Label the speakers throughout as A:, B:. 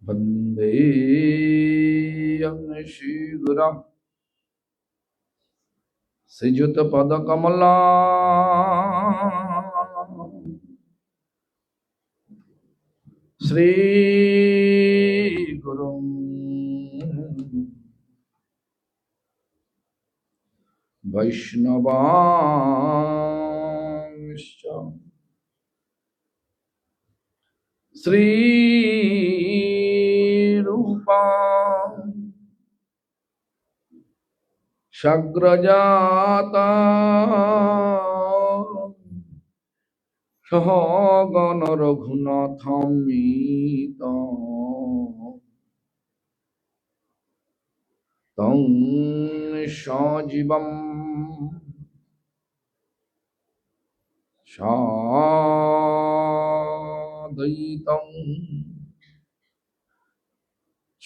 A: वन्देऽहं श्रीगुरुं श्रीयुतपदकमलां श्रीगुरुं वैष्णवांश्च श्रीरूपां शग्रजाता सहगण रघुनाथान्वितं तं सजीवं साद्वैतं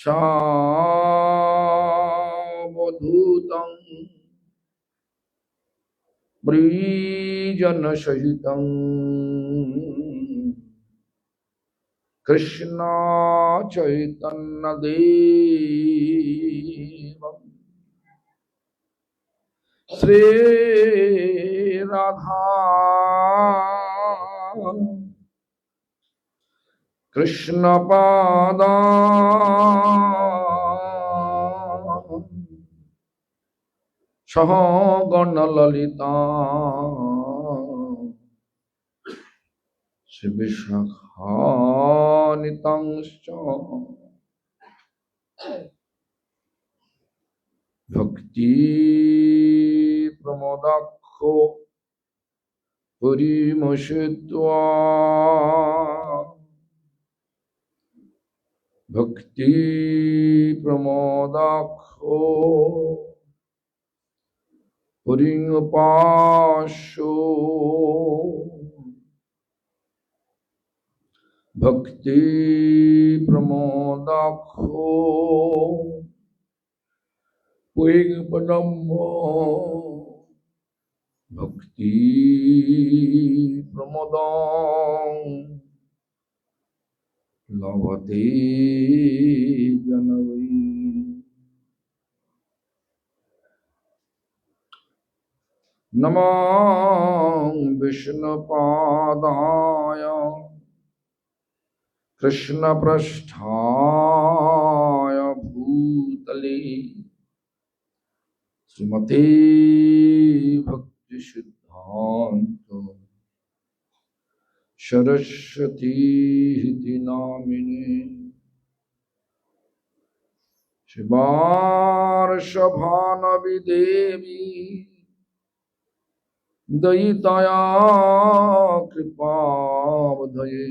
A: सावधूतं ब्रीजनसहितं कृष्ण चैतन्य देवं श्री राधा कृष्ण पादां सहगण ललिता श्री विशाखान्वितांश्च भक्ति प्रमोदाख्यो पुरीमोषित्वा भक्ति प्रमोदाख्यो पुरीमुपास्यो भक्ति प्रमोदाख्यो पुरीमुपनम्मो भक्ति प्रमोदं लभते जनवै। नमो विष्णुपादाय कृष्णपृष्ठाय भूतले श्रीमते भक्तिसिद्धान्त सरस्वती नामिने श्रीवार्षभानवि देवी दयिताया कृपावधये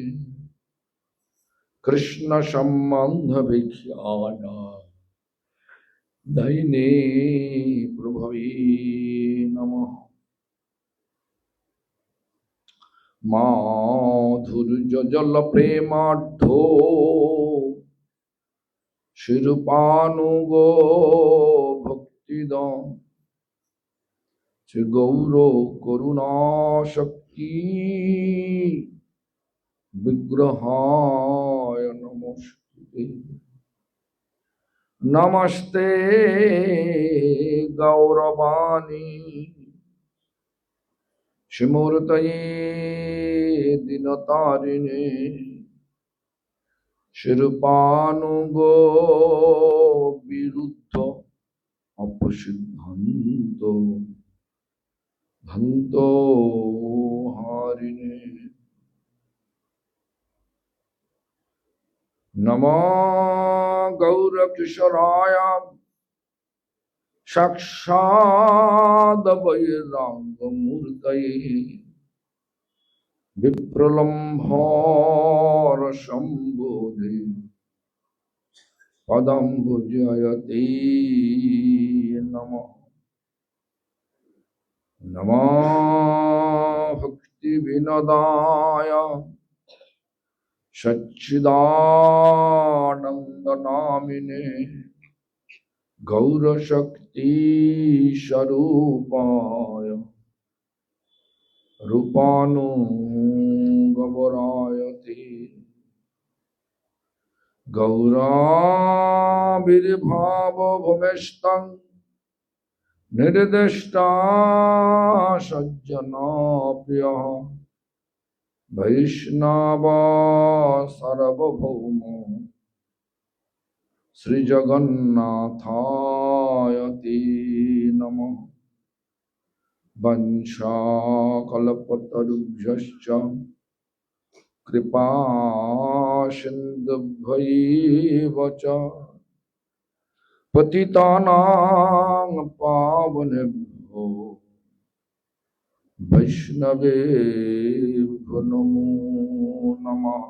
A: कृष्ण संबंध विख्यान दैने प्रभवे नमः। माधुर्यजल प्रेमाढ्यो शिरुपानुगो भक्तिदं श्री गौरो करुणाशक्ति विग्रहाय नमस्ते। नमस्ते गौरवाणी श्रीमूर्तये दिनतारिणे शिरुपानुगो विरुद्ध अपसिद्धन्तो भन्तो हारिणे। नमो गौरकिशोराय साक्षाद् वैराग्यमूर्तये विप्रलम्भोर सम्बोधि पदम्बुजयते नमः। नमो भक्तिविनोदाय सच्चिदानन्दनामिने गौरशक्ति स्वरूपाय रूपानुगवरायते। गौराभिर्भाव भूमिष्ठं निर्दिष्टा सज्जना प्रियः वैष्णव सार्वभौमो श्रीजगन्नाथाय ते नमः। वंशाकल्पतरुभ्यश्च कृपा सिन्धुभ्यैव च पतितानां पावनेभ्यो वैष्णवेभ्यो नमो नमः।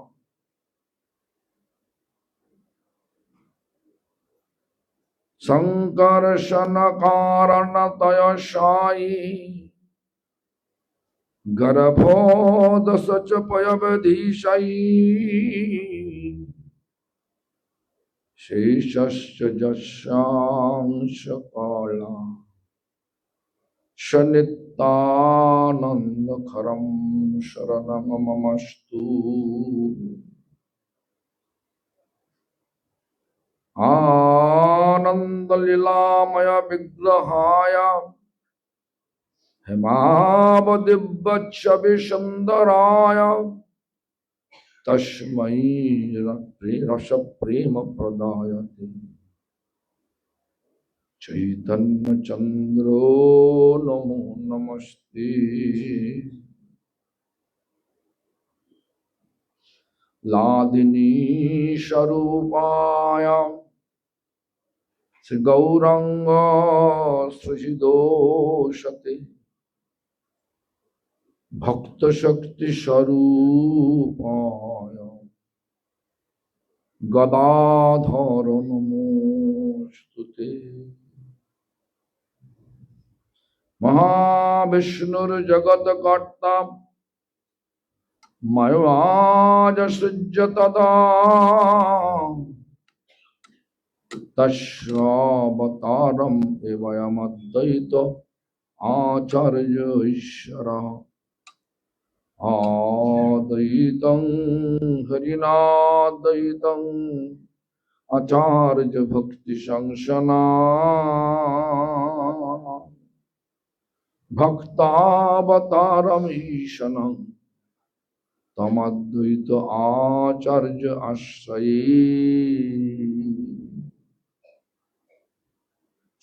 A: संकर्षणकारणतयशायी गर्भोदश च पयवधीशायी शेषश्च जस्यांश काला शनित्यानन्दकरं शरणं ममस्तु। आनन्दलीलामय विग्रहाय हेमावदिव्यच्छविसुन्दराय तस्मै रसप्रेमप्रदायते चैतन्यचन्द्रो नमो नमस्ते। लादिनी स्वरूपाय श्री गौरांग सृजिदोषते भक्त शक्ति स्वरूपाय गदाधर नमोस्तुते। महाविष्णुर्जगत्कर्ता मय्वाजसृज्य तदा तस्यावतारम् एवमद्वैत आचार्य ईश्वरः आद्वैतं हरिनाद्वैतं आचार्य भक्ति संसना भक्तावतारमीशनं तमद्वैत आचार्य आश्रये।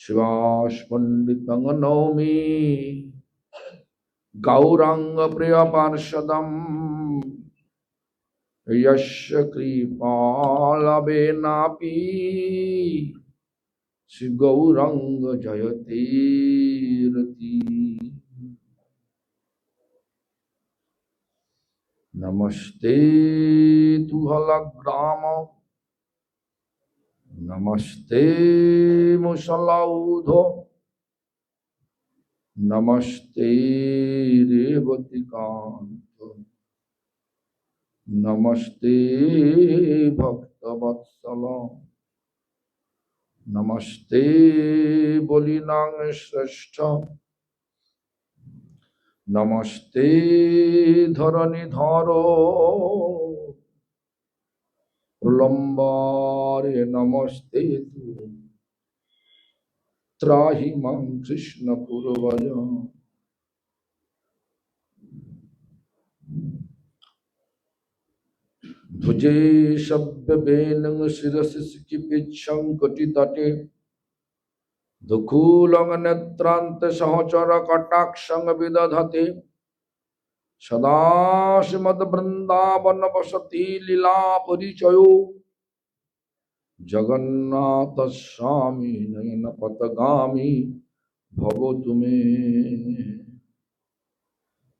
A: शिवास पंडितं नौमि गौरांग प्रिय पार्षदं यस्य कृपालवेनापि श्री गौरांग जयतीरति। नमस्ते तुहलग्राम नमस्ते मुसलौधो नमस्ते रेवतिकांत नमस्ते भक्तवत्सल नमस्ते बलिनाग श्रेष्ठ नमस्ते धरणीधरो प्रलम्बारे नमस्ते तु त्राहि मां कृष्ण पूर्वज। भुजे शब्दवेनं शिरसि चिकित्सं कटितटे दुकूलं नेत्रान्त सहचर कटाक्षं विदधते सदा श्रीमद्वृन्दावन वसति लीला परिचयो जगन्नाथ स्वामी नयन पथगामी भवतु मे।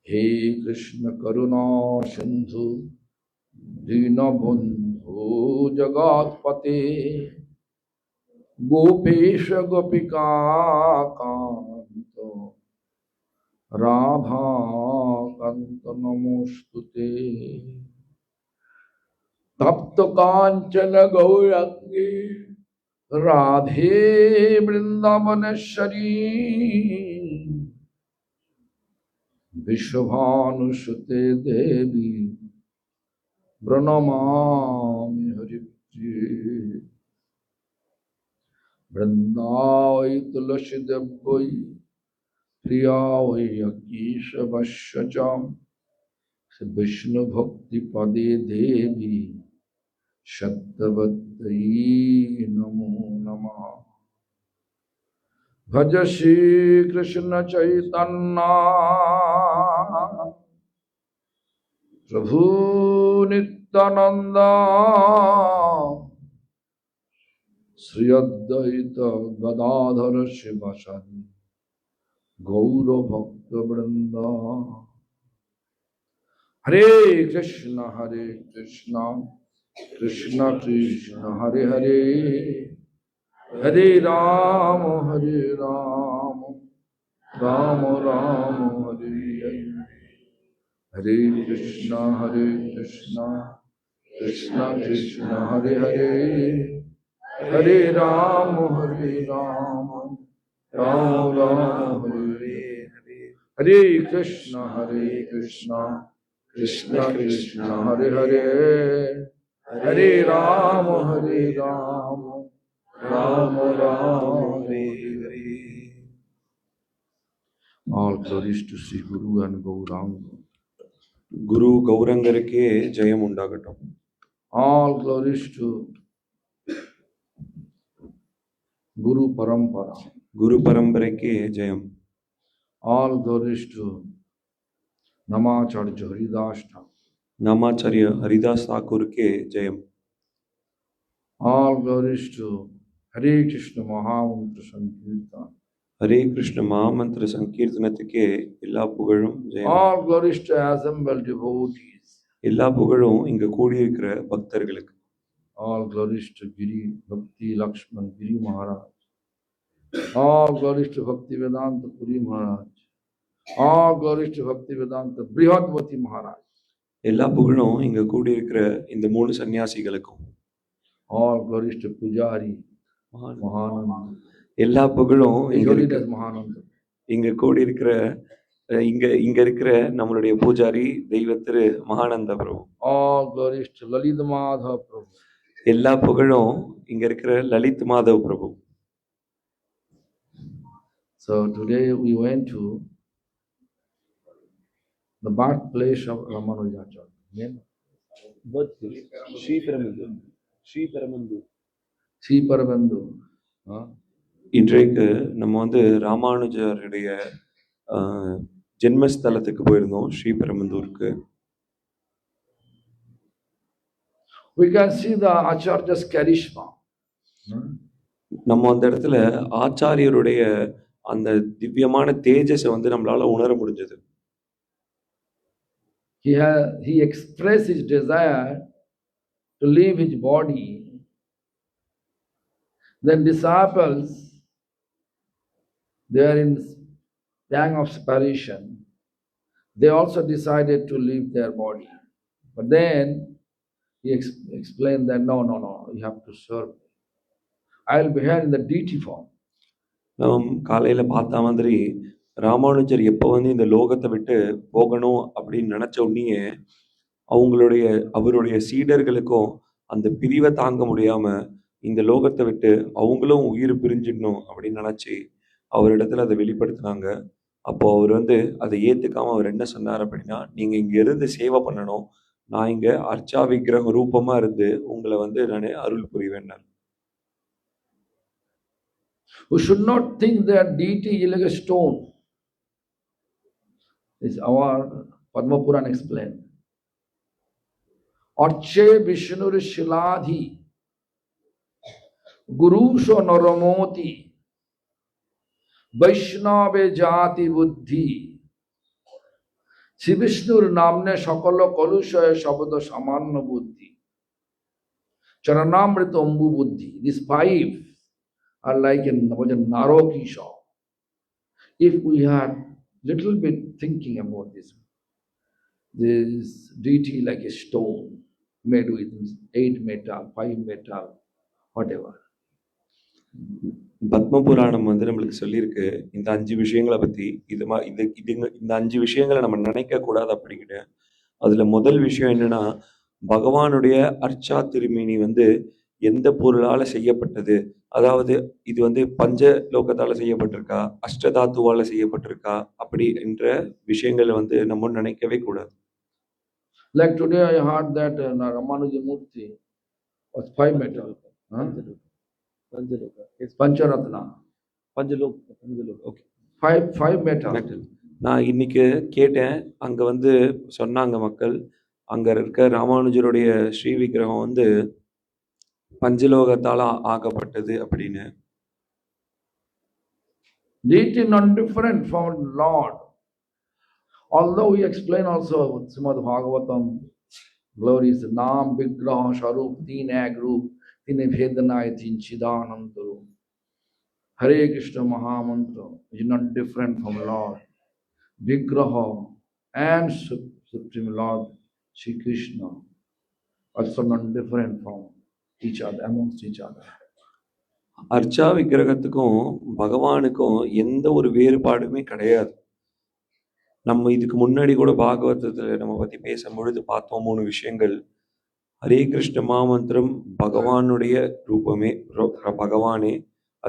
A: हे कृष्ण करुणा सिंधु दीनबंधु जगत्पते गोपेश गोपिका कांत राधा कांत नमोस्तुते। तप्त कांचन गौरांगी राधे वृंदावनेश्वरी विश्वभानुसुते देवी प्रणमामि हरिप्रिये। Vrindavai tulasi devvai priyavai akishavashacham Vishnu bhakti pade devi Shattavatai namo namaha Bhaja Shri Krishna Chaitanya Prabhu Nityananda Sri Advaita Gadadhara Shivasari Gaura Bhakta Vrinda Hare Krishna Krishna Krishna Hare Hare Hare Rama Rama Rama Hare Hare Hare Krishna Krishna Krishna Hare Hare Hare Rama Rama Rama Hare Hare Hare Krishna Krishna Krishna Hare Hare Hare Rama Rama Rama Hare Hare. All glories to Sri Guru and Gauranga.
B: குரு கௌரங்கருக்கே ஜெயம் உண்டாகட்டும்.
A: All glories to Guru Parampara.
B: Guru பரம்பரைக்கே Jayam.
A: All glories to Namacharya Haridas Thakur.
B: நாமாச்சாரிய Haridas தாக்கூருக்கே Jayam.
A: All glories to Hare Krishna Mahamantra Sankirtan.
B: Hare Krishna Mahamantra சங்கீர்த்தனத்துக்கே எல்லா புகழும் ஜெயம்.
A: All glories to assembled devotees.
B: எல்லா புகழும் இங்க கூடியிருக்கிற பக்தர்களுக்கு.
A: All glories to Giri Bhakti Lakshman Giri Maharaj. All glories to Bhakti Vedanta Puri Maharaj. All glories to Bhakti Vedanta Brihadvati Maharaj.
B: எல்லா புகழும் இங்க கூடியிருக்கிற இந்த 3 சன்னியாசிகளுக்கும்.
A: All glories to Pujari Mahananda.
B: எல்லா புகழும் இங்க கூடியிருக்கிற இங்க இருக்கிற நம்மளுடைய பூஜாரி தெய்வ திரு மகானந்த பிரபு.
A: All glories to Lalit Madhav Prabhu.
B: எல்லா புகழும் இங்க இருக்கிற லலித் மாதவ் பிரபு.
A: So today we went to the birthplace of Ramanujacharya. Sri Paramandu.
B: இன்றைக்கு நம்ம வந்து ராமானுஜருடைய ஜென்மஸ்தலத்துக்கு போயிருந்தோம், ஸ்ரீபெரும்புதூருக்கு.
A: We can see the Acharya's charisma.
B: நம்ம அந்த இடத்துல ஆச்சாரியருடைய அந்த திவ்யமான தேஜஸை வந்து நம்மளால உணர முடிஞ்சது.
A: He expressed his desire to leave his body. Then disciples, they are in pang of separation. They also decided to leave their body. But then he explained that no, you have to serve. I will be here in the deity form.
B: நாம் காலையில பார்த்த மாதிரி ராமானுஜர் எப்போ வந்து இந்த லோகத்தை விட்டு போகணும் அப்படின்னு நினைச்ச உடனே அவருடைய சீடர்களுக்கும் அந்த பிரிவை தாங்க முடியாம இந்த லோகத்தை விட்டு அவங்களும் உயிர் பிரிஞ்சிடணும் அப்படின்னு நினைச்சு அவரிடத்துல அதை வெளிப்படுத்தினாங்க. அப்போ அவர் வந்து அதை ஏத்துக்காம அவர் என்ன சொன்னார் அப்படின்னா, நீங்க இங்க இருந்து சேவை பண்ணணும், நான் இங்க அர்ச்சா விக்கிரக ரூபமா இருந்து உங்களை வந்து நான் அருள் புரிவேன்.
A: We should not think that deity is like a stone. This our Padma Puran explained. Arche Vishnur Shiladhi Gurusho Naramoti Vaishnave Jati Buddhi Shri Vishnur Namne Shakala Kalushaya Shabada Samanna Buddhi Charanamrita Ambu Buddhi. These 5 are like a Narokisha. If we had little bit thinking about this deity like a stone made with 8 metal, 5 metal, whatever.
B: Padma Purana வந்து நம்மளுக்கு சொல்லியிருக்கு இந்த 5 விஷயங்களை பத்தி. இந்த 5 விஷயங்களை நம்ம நினைக்க கூடாது அப்படிங்கிட்டு. அதுல முதல் விஷயம் என்னன்னா, பகவானுடைய அர்ச்சா திருமேனி வந்து எந்த பொருளால செய்யப்பட்டது, அதாவது இது வந்து பஞ்ச லோகத்தால செய்யப்பட்டிருக்கா, அஷ்டதாத்துவால செய்யப்பட்டிருக்கா, அப்படி என்ற விஷயங்களை வந்து நம்ம நினைக்கவே கூடாது.
A: Like today I heard that Ramanuja Murthy was 5 metal. Huh?
C: Panjaloka. Yes,
A: Pancharatna.
C: Panjaloka. Okay.
A: 5 metal.
B: Metal. நான் இன்னைக்கு கேட்டேன், அங்க வந்து சொன்னாங்க மக்கள், அங்க இருக்க ராமானுஜருடைய ஸ்ரீ விக்கிரகம் வந்து பஞ்சலோகத்தால ஆக்கப்பட்டது அப்படின்னு.
A: Deity not different from Lord. Although we explain also Srimad Bhagavatam, glories Nam Vigraha Sharup Teen Ag Roop Tine Vedanai Teen Chidanandaru. Hare Krishna Mahamantra is not different from Lord. Vigraha and Supreme Lord Sri Krishna also not different from each other, amongst each other.
B: அர்ச்சா விக்கிரகத்துக்கும் பகவானுக்கும் எந்த ஒரு வேறுபாடுமே கிடையாது. நம்ம இதுக்கு முன்னாடி கூட பாகவதத்துல நம்ம பத்தி பேசும்பொழுது பார்த்தோம் 3 விஷயங்கள். ஹரே கிருஷ்ண மாமந்திரம் பகவானுடைய ரூபமே, பகவானே.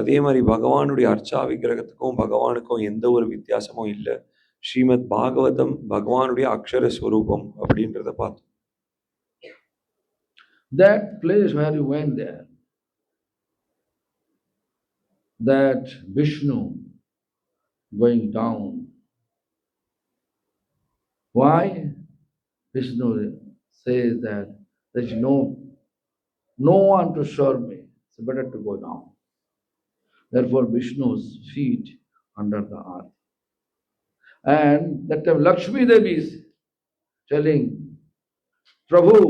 B: அதே மாதிரி பகவானுடைய அர்ச்சா விக்கிரகத்துக்கும் பகவானுக்கும் எந்த ஒரு வித்தியாசமும் இல்லை. ஸ்ரீமத் பாகவதம் பகவானுடைய அக்ஷர ஸ்வரூபம் அப்படின்றத பார்த்தோம்.
A: That place where you went there, that Vishnu going down. Why? Vishnu says that there is no one to serve me. It's better to go down. Therefore, Vishnu's feet under the earth. And that time Lakshmi Devi is telling, Prabhu,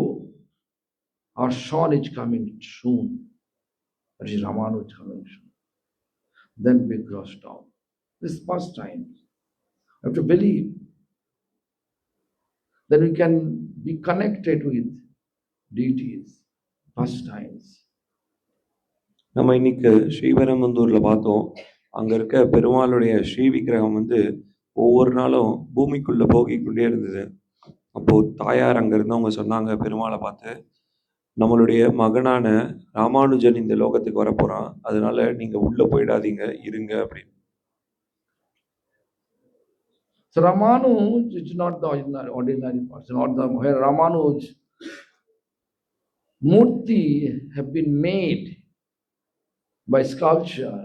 A: our son is coming soon. That is Ramanu is coming soon. Then Vigraha stopped. This is first time. You have to believe. Then we can be connected with deities. First times.
B: நம்ம இன்னைக்கு ஸ்ரீபெரும்புதூர்ல பார்த்தோம். அங்க இருக்க பெருமாளுடைய ஸ்ரீ விக்கிரகம் வந்து ஒவ்வொரு நாளும் பூமிக்குள்ள போகிக்கொண்டே இருந்தது. அப்போ தாயார் அங்க இருந்தவங்க சொன்னாங்க பெருமாளை பார்த்து, நம்மளுடைய மகனான ராமானுஜன் இந்த லோகத்துக்கு வரப்போறான், அதனால நீங்க உள்ள போயிடாதீங்க, இருங்க அப்படின்னு.
A: So Ramanuj is not the ordinary person, not the where Ramanuj Murti have been made by sculpture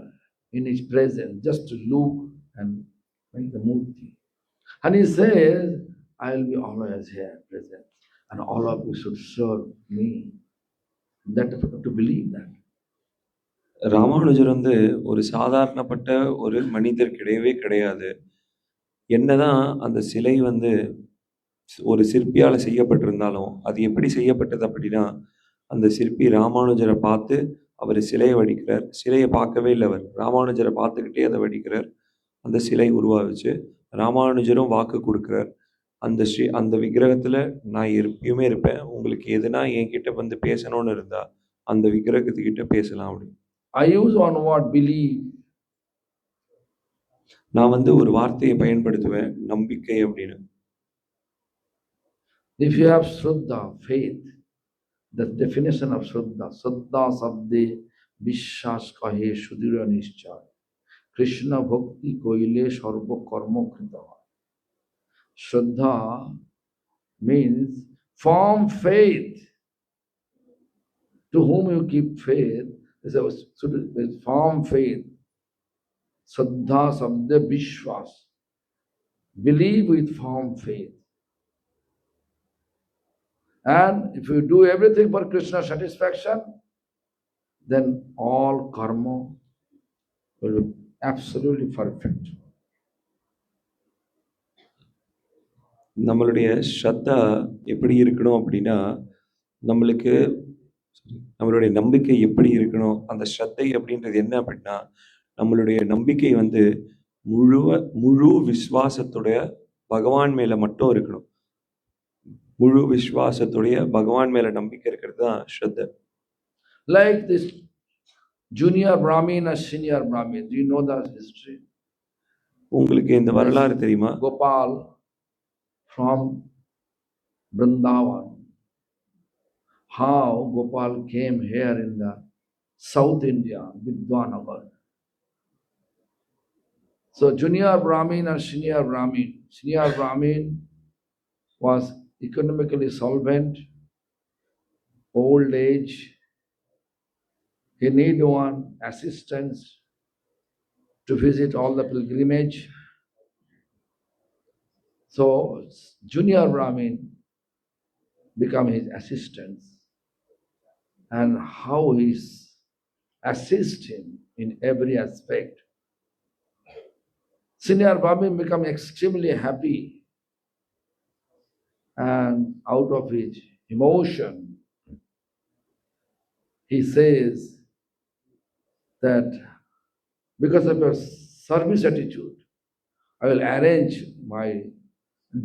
A: in his presence, just to look and make the Murti. And he says, I will be always here present, and all of you should serve me. That to believe that.
B: Ramanujar வந்து ஒரு சாதாரணப்பட்ட ஒரு மனிதர் கிடையவே கிடையாது. என்னதான் அந்த சிலை வந்து ஒரு சிற்பியால செய்யப்பட்டிருந்தாலும், அது எப்படி செய்யப்பட்டது அப்படின்னா, அந்த சிற்பி ராமானுஜரை பார்த்து அவர் சிலையை வடிக்கிறார். சிலையை பார்க்கவே இல்லை அவர், ராமானுஜரை பார்த்துக்கிட்டே அதை வடிக்கிறார். அந்த சிலை உருவாகுச்சு. ராமானுஜரும் வாக்கு கொடுக்கிறார், அந்த விக்கிரகத்துல நான் எப்பயுமே இருப்பேன், உங்களுக்கு எதுனா என்கிட்ட வந்து பேசணும்னு இருந்தா அந்த விக்கிரகத்துக்கிட்ட பேசலாம் அப்படின்னு.
A: I use one word, believe.
B: நான் வந்து ஒரு வார்த்தையை பயன்படுத்துவேன், நம்பிக்கை அப்படின்னு.
A: If you have Shraddha, faith, the definition of Shraddha, Shraddha sabde Vishwas kahe Sudhira Nishchay, Krishna bhakti koile sarva karma krita. Shraddha means firm faith. To whom you keep faith, is firm faith. Shraddha sabde Vishwas. Believe with firm faith. And if you do everything for Krishna's satisfaction, then all karma will be absolutely perfect.
B: நம்மளுடைய ஸ்ரத்தா எப்படி இருக்கணும் அப்படின்னா, நம்மளுடைய நம்பிக்கை எப்படி இருக்கணும், அந்த ஸ்ரத்தை அப்படின்றது என்ன அப்படின்னா, நம்மளுடைய நம்பிக்கை வந்து முழு விசுவாசத்துடைய பகவான் மேல மட்டும் இருக்கணும். முழு விசுவாசத்துடைய பகவான் மேல நம்பிக்கை இருக்கிறது தான் ஸ்ரத்த.
A: Like this junior Brahmin and senior Brahmin, do you know the history?
B: உங்களுக்கு இந்த வரலாறு தெரியுமா?
A: Gopal from Vrindavan, how Gopal came here in the South India, Vidwanagar. So junior Brahmin and senior Brahmin. Senior Brahmin was economically solvent, old age. He need one assistance to visit all the pilgrimage. So junior Brahmin become his assistants, and how he assist him in every aspect. Senior Brahmin become extremely happy, and out of his emotion, he says that because of your service attitude, I will arrange my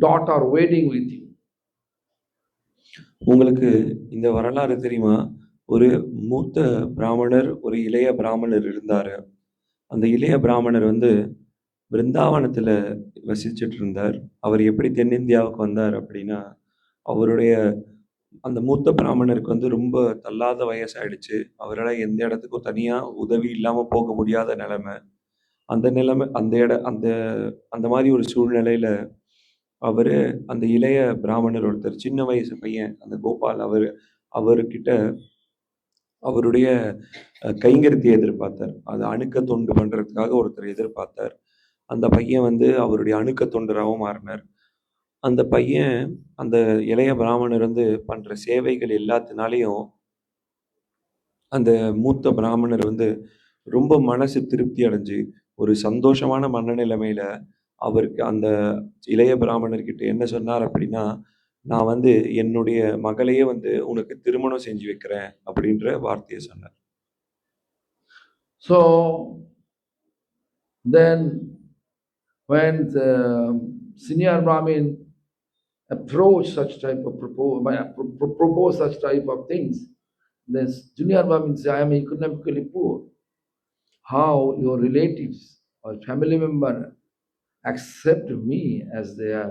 A: daughter wedding with you.
B: உங்களுக்கு இந்த வரலாறு தெரியுமா? ஒரு மூத்த பிராமணர், ஒரு இளைய பிராமணர் இருந்தாரு. அந்த இளைய பிராமணர் வந்து பிருந்தாவனத்துல வசிச்சுட்டு இருந்தார். அவர் எப்படி தென்னிந்தியாவுக்கு வந்தார் அப்படின்னா, அவருடைய அந்த மூத்த பிராமணருக்கு வந்து ரொம்ப தள்ளாத வயசாயிடுச்சு. அவரால எந்த இடத்துக்கும் தனியா உதவி இல்லாம போக முடியாத நிலைமை. அந்த நிலைமை அந்த அந்த அந்த மாரி ஒரு சூழ்நிலையில அவரு அந்த இளைய பிராமணர் ஒருத்தர், சின்ன வயசு பையன் அந்த கோபால், அவருகிட்ட அவருடைய கைங்கரியத்தை எதிர்பார்த்தார். அது அணுக்க தொண்டு பண்றதுக்காக ஒருத்தர் எதிர்பார்த்தார். அந்த பையன் வந்து அவருடைய அணுக்க தொண்டராவும் மாறினார். அந்த பையன் அந்த இளைய பிராமணர் வந்து பண்ற சேவைகள் எல்லாத்தினாலேயும் அந்த மூத்த பிராமணர் வந்து ரொம்ப மனசு திருப்தி அடைஞ்சு, ஒரு சந்தோஷமான மனநிலைமையில அவருக்கு அந்த இளைய பிராமணர்கிட்ட என்ன சொன்னார் அப்படின்னா, "நான் வந்து என்னுடைய மகளையே வந்து உனக்கு திருமணம் செஞ்சு வைக்கிறேன்" அப்படின்ற வார்த்தைய சொன்னார்.
A: So then when the senior Brahmin approached such type of propose such type of things, this junior Brahmin said, I am economically poor. How your relatives or family member accept me as their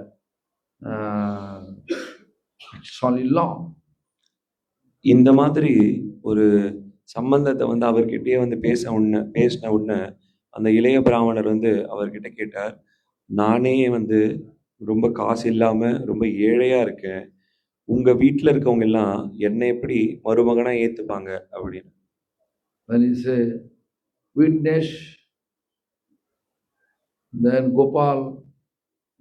A: son-in-law?
B: இந்த மாதிரி ஒரு சம்பந்தத்த வந்து அவர்கிட்டயே வந்து பேசின உடனே அந்த இளைய பிராமணர் வந்து அவர்கிட்ட கேட்டார், "நானே வந்து ரொம்ப காசு இல்லாம ரொம்ப ஏழையா இருக்கேன். உங்க வீட்ல இருக்கவங்க எல்லாம் என்னை எப்படி மருமகனா ஏத்துப்பாங்க?" அப்படின்னு.
A: When he said, witness, then Gopal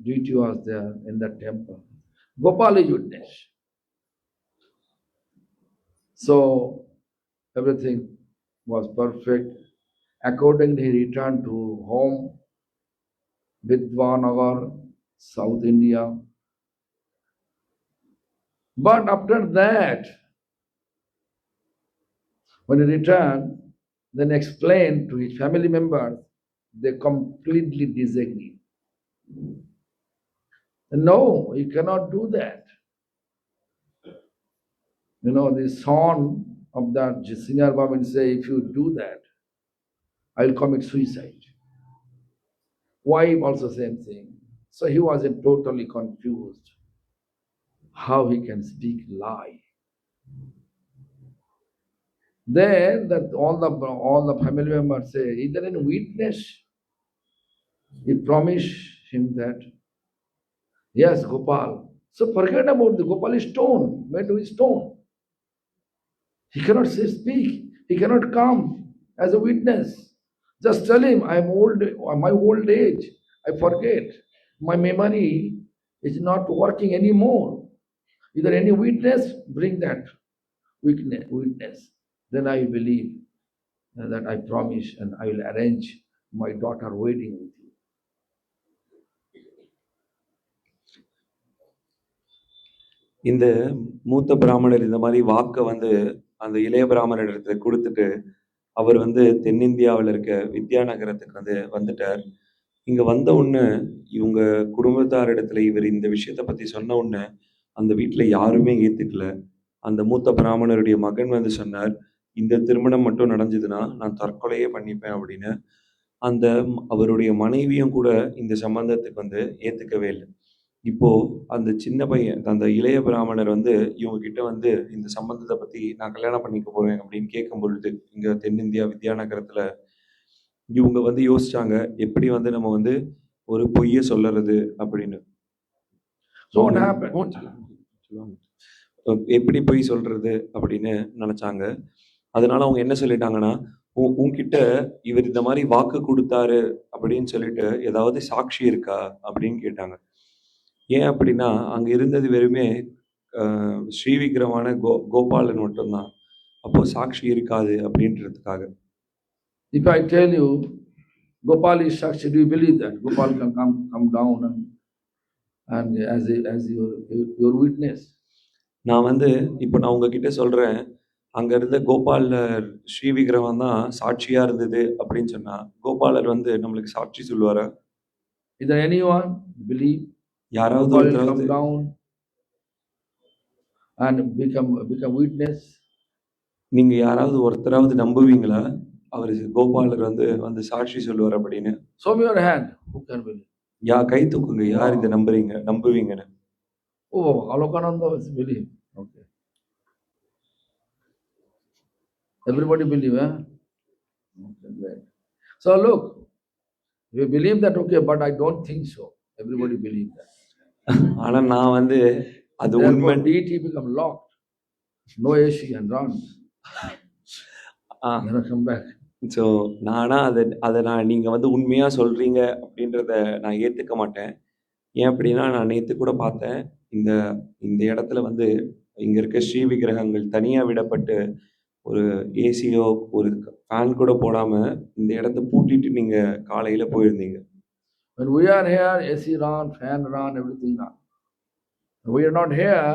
A: deity was there in the temple. Gopal is witness. So everything was perfect. Accordingly, he returned to home, Vidwanagar, South India. But after that, when he returned, then explained to his family members, they completely disagree. No, he cannot do that. You know, the son of that senior Brahmin say, if you do that, I will commit suicide. Wife also same thing. So he was totally confused. How he can speak lie? Then that all the family members say, is there any witness? He promised him that, yes, Gopal. So forget about the Gopal is stone, made with stone. He cannot speak. He cannot come as a witness. Just tell him, I am old, my old age, I forget. My memory is not working anymore. Is there any witness? Bring that witness. Then I will believe that I promise and I will arrange my daughter wedding with you.
B: இந்த மூத்த பிராமணர் இந்த மாதிரி வாக்க வந்து அந்த இளைய பிராமணர் இடத்துல கொடுத்துட்டு அவர் வந்து தென்னிந்தியாவில் இருக்க வித்யாநகரத்துக்கு வந்து வந்துட்டார். இங்க வந்த உடனே இவங்க குடும்பத்தார் இடத்துல இவர் இந்த விஷயத்த பத்தி சொன்ன உடனே அந்த வீட்டுல யாருமே ஏத்துக்கல. அந்த மூத்த பிராமணருடைய மகன் வந்து சொன்னார், இந்த திருமணம் மட்டும் நடந்ததுன்னா நான் தற்கொலையே பண்ணிப்பேன் அப்படின்னு. அவருடைய மனைவியும் கூட இந்த சம்பந்தத்துக்கு வந்து ஏத்துக்கவே இல்லை. இப்போ அந்த சின்ன பையன், அந்த இளைய பிராமணர் வந்து இவங்க கிட்ட வந்து இந்த சம்பந்தத்தை பத்தி நான் கல்யாணம் பண்ணிக்க போறேன் அப்படின்னு கேட்கும் பொழுது, இங்க தென்னிந்தியா வித்யாநகரத்துல இவங்க வந்து யோசிச்சாங்க, எப்படி வந்து நம்ம வந்து ஒரு பொய்ய சொல்லறது அப்படின்னு.
A: So what
B: அவங்க
A: happened?
B: எப்படி பொய் சொல்றது அப்படின்னு நினைச்சாங்க. அதனால அவங்க என்ன சொல்லிட்டாங்கன்னா, உன்கிட்ட இவர் இந்த மாதிரி வாக்கு கொடுத்தாரு அப்படின்னு சொல்லிட்டு ஏதாவது சாட்சி இருக்கா அப்படின்னு கேட்டாங்க. ஏன் அப்படின்னா, அங்க இருந்தது வெறுமே ஸ்ரீவிக்கிரமான கோபாலன் மட்டும்தான். அப்போ சாட்சி இருக்காது அப்படின்றதுக்காக.
A: If I tell you Gopal is Sakshi, do you believe that? Gopal can come down and as your witness.
B: நான் வந்து இப்போ நான் உங்ககிட்ட சொல்றேன், அங்க இருந்த கோபாலர் ஸ்ரீவிக்கிரகம் தான் சாட்சியா இருந்தது அப்படின்னு சொன்னா, கோபாலர் வந்து நம்மளுக்கு சாட்சி சொல்லுவாரா?
A: Is there anyone believe
B: யாராவது
A: Gopal will come
B: ஒருத்தராவது
A: down and become witness?
B: நீங்க யாராவது ஒருத்தராவது நம்புவீங்களா? அவரு கோபாலர் வந்து சாட்சி சொல்லுவார் அப்படின்னு?
A: Show me your hand. Who can believe?
B: கை தூக்குங்க. யார் இதை நம்புவீங்கன்னு?
A: Oh, Alokananda is believe. Okay. Everybody believe, huh? Okay, great. So look, we believe that, okay, but I don't think so. Everybody believe that.
B: ஆனா நான் வந்து அது உண்மை.
A: Therefore, deity become locked. No AC and runs. Come back.
B: So நானா அதை நீங்க வந்து உண்மையா சொல்றீங்க அப்படின்றத நான் ஏத்துக்க மாட்டேன். ஏன் அப்படின்னா, நான் நேத்து கூட பார்த்தேன். இந்த இந்த இடத்துல வந்து இங்க இருக்க ஸ்ரீ விக்கிரகங்கள் தனியா விடப்பட்டு ஒரு ஏசியோ ஒரு ஃபேன் கூட போடாம இந்த இடத்த பூட்டிட்டு நீங்க காலையில போயிருந்தீங்க.
A: When we are here, AC run, fan run, everything run. When we are not here,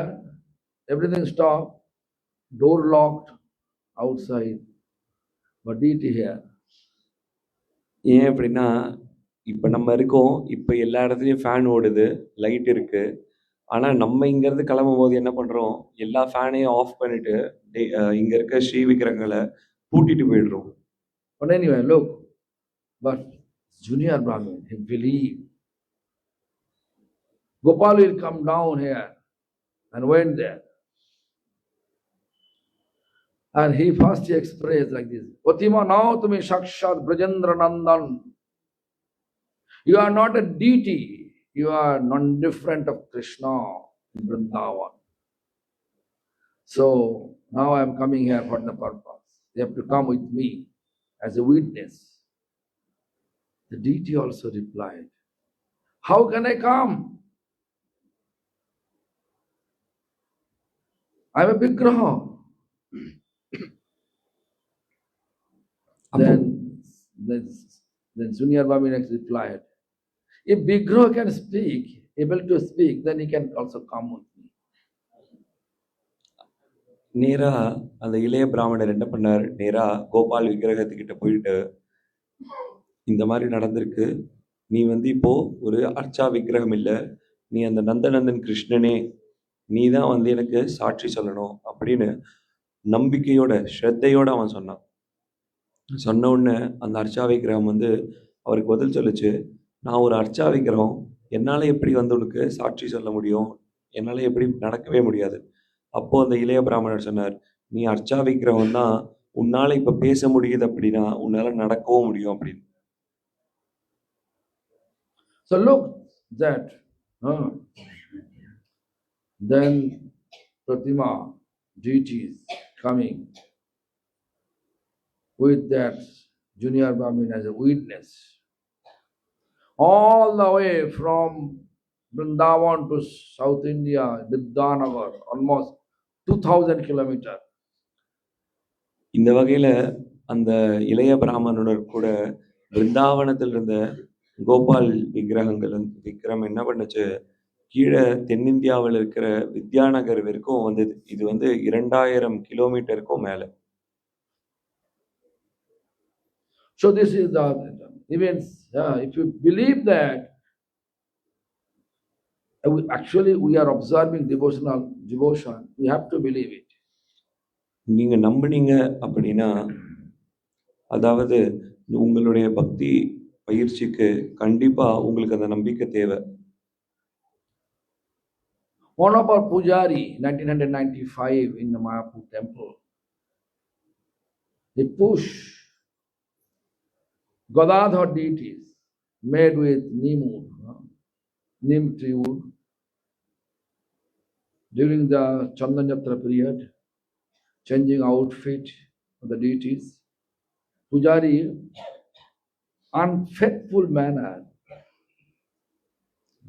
A: everything stop, door locked, outside, but deity here.
B: ஏன் அப்படின்னா, இப்ப நம்ம இருக்கோம். இப்ப எல்லா இடத்துலயும் ஃபேன் ஓடுது, லைட் இருக்கு. ஆனா நம்ம இங்கேருந்து கிளம்பும்போது என்ன பண்றோம்? எல்லா ஃபேனையும் ஆஃப் பண்ணிட்டு இங்க இருக்க ஸ்ரீ விக்கிரகங்களை பூட்டிட்டு போயிடுறோம்.
A: But anyway, look, but Junior Brahmin, he believed. Gopal will come down here and went there. And he first expressed like this, Otima now tumi Sakshat Brajendra Nandan. You are not a deity, you are non-different of Krishna in Vrindavan. So now I am coming here for the purpose. You have to come with me as a witness. The deity also replied, how can I come? I am a Vigraha. Then Junior Bami next replied, if Vigraha can speak, able to speak, then he can also come with me.
B: நேரா அந்த இளைய பிராமணர் என்ன பண்ணார்? நேரா கோபால் விக்கிரகத்துக்கிட்ட போயிட்டு, இந்த மாதிரி நடந்திருக்கு. நீ வந்து இப்போ ஒரு அர்ச்சா விக்கிரகம் இல்லை, நீ அந்த நந்தநந்தன் கிருஷ்ணனே, நீ தான் வந்து எனக்கு சாட்சி சொல்லணும் அப்படின்னு நம்பிக்கையோட ஸ்ரத்தையோட அவன் சொன்னான். சொன்ன உடனே அந்த அர்ச்சா விக்கிரகம் வந்து அவருக்கு பதில் சொல்லுச்சு, நான் ஒரு அர்ச்சா விக்கிரகம், என்னால எப்படி வந்து உனக்கு சாட்சி சொல்ல முடியும்? என்னால எப்படி நடக்கவே முடியாது. அப்போ அந்த இளைய பிராமணர் சொன்னார், நீ அர்ச்சா விக்கிரகம் தான், உன்னால இப்ப பேச முடியுது அப்படின்னா உன்னால நடக்கவும் முடியும் அப்படின்னு.
A: So look that then Pratima deities coming with that Junior Brahmin as a witness. All the way from Vrindavan to South India, Vidyanagar, almost 2000 kilometers.
B: இந்த வகையில அந்த இளைய பிராமணர் கூட பிருந்தாவனத்தில் இருந்த கோபால் விக்கிரம் என்ன பண்ணுச்சு, கீழே தென்னிந்தியாவில் இருக்கிற வித்யாநகர் வரைக்கும் வந்தது. இது வந்து 2000 கிலோமீட்டருக்கும் மேல.
A: So this is the events. If you believe that, actually we are observing devotion, we have to believe it.
B: நீங்க நம்புனீங்க அப்படின்னா, அதாவது உங்களுடைய பக்தி பயிற்சிக்கு கண்டிப்பா உங்களுக்கு அந்த நம்பிக்கை தேவை.
A: One of our pujari, 1995 in the Mayapur temple, they push Gadadhar deities made with neem wood, neem tree wood, during the Chandan Yatra period, changing outfit of the deities. Pujari, unfaithful manner,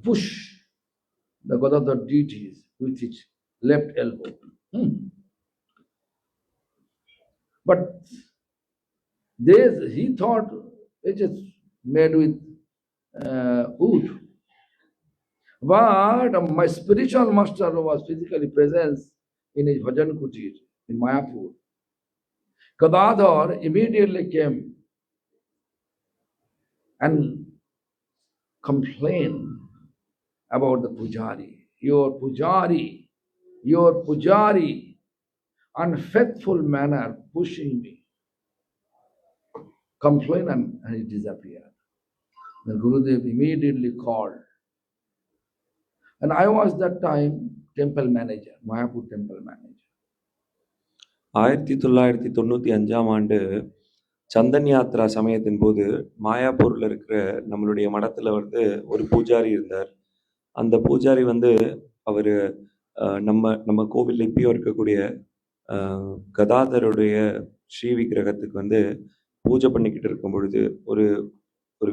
A: push the Gadadhar deities with his left elbow. But he thought it is made with wood. But my spiritual master was physically present in his Bhajan Kutir in Mayapur. Gadadhar immediately came and complained about the pujari. Your pujari, unfaithful manner, pushing me. Complain and he disappeared. The Gurudev immediately called. And I was that time temple manager, Mayapur temple manager.
B: 1995 சந்தன் யாத்ரா சமயத்தின் போது மாயாப்பூரில் இருக்கிற நம்மளுடைய மடத்தில் வந்து ஒரு பூஜாரி இருந்தார். அந்த பூஜாரி வந்து அவர் நம்ம கோவிலில் இப்பயும் இருக்கக்கூடிய கதாதருடைய ஸ்ரீ விக்கிரகத்துக்கு வந்து பூஜை பண்ணிக்கிட்டு இருக்கும் பொழுது ஒரு ஒரு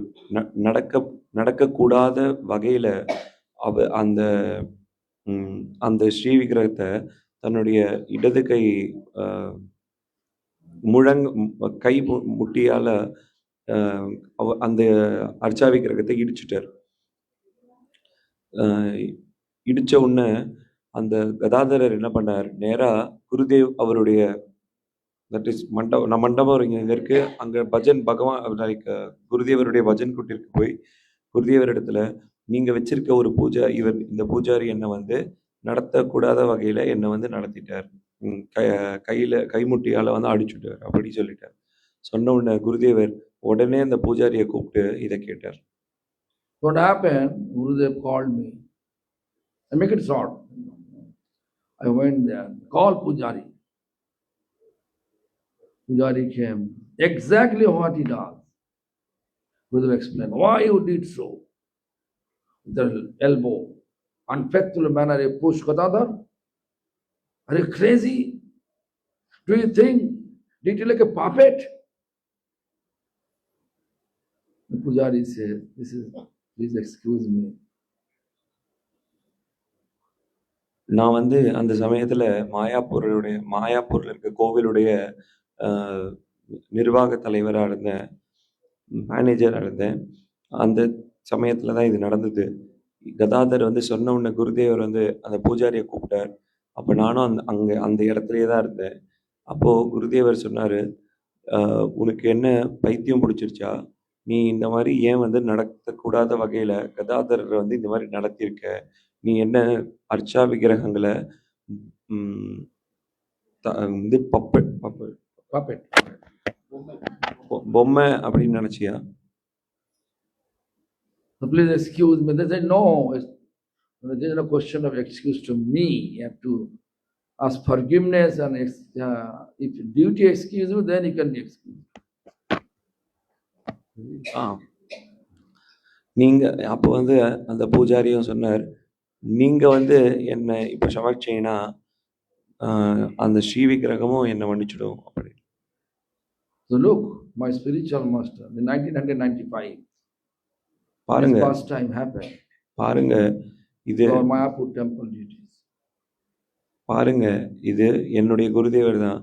B: நடக்கக்கூடாத வகையில் அந்த ஸ்ரீ விக்கிரகத்தை தன்னுடைய இடது கை கை முட்டியால அந்த அர்ச்சா விக்கிரகத்தை இடிச்சிட்டார். இடிச்ச உடனே அந்த கதாதரர் என்ன பண்ணார், நேரா குருதேவ் அவருடைய தட் இஸ் மண்டபம் இங்க இருக்கு, அங்க பஜன் லைக் குருதேவருடைய பஜன் குட்டிற்கு போய் குருதேவர் இடத்துல நீங்க வச்சிருக்க ஒரு பூஜை, இந்த பூஜாரி என்னை வந்து நடத்தக்கூடாத வகையில என்னை வந்து நடத்திட்டார், கைமுட்டியால வந்து அடிச்சுட்டார் அப்படி சொல்லிட்டார். சொன்ன உடனே குருதேவர் உடனே அந்த பூஜாரியை கூப்பிட்டு இதை கேட்டார்.
A: What happened? Gurudev called me. I make it short. I went there, called Pujari. Pujari came. Exactly what he does. Gurudev explained why you did so. With the elbow, unfaithful manner, you push Gadadhar. Are you crazy? Do you think? Did you like a puppet? The Pujari said, please excuse me.
B: நான் வந்து அந்த சமயத்தில் மாயாப்பூரில் இருக்க கோவிலுடைய நிர்வாக தலைவராக இருந்தேன், மேனேஜராக இருந்தேன். அந்த சமயத்தில் தான் இது நடந்தது. கதாதர் வந்து சொன்ன உடனே குருதேவர் வந்து அந்த பூஜாரியை கூப்பிட்டார். அப்போ நானும் அந்த இடத்துலையே தான் இருந்தேன். அப்போது குருதேவர் சொன்னார், உனக்கு என்ன பைத்தியம் பிடிச்சிருச்சா, நீ இந்த மாதிரி ஏன் வந்து நடத்தக்கூடாத வகையில் கதாதரரை வந்து இந்த மாதிரி நடத்தியிருக்க, நீ என்ன அர்ச்சா விக்கிரகங்களை வந்து பொம்மை அப்படின்னு நினைச்சியா?
A: Please excuse me. They said, no, there is no question of excuse to me. You have to ask forgiveness, and if duty excuse you, then you can be excused.
B: நீங்க அப்போ வந்து அந்த பூஜாரியும் சொன்னார், நீங்க வந்து என்னை இப்போ சமர்ச்சைனா அந்த ஸ்ரீ விக்கிரகமும் என்னை மன்னிச்சிடும் அப்படி.
A: So look, my spiritual master, in 1995,
B: பாருங்க,
A: this past time happened.
B: பாருங்க இது
A: Mayapur temple duties.
B: பாருங்க இது என்னுடைய குருதேவர் தான்.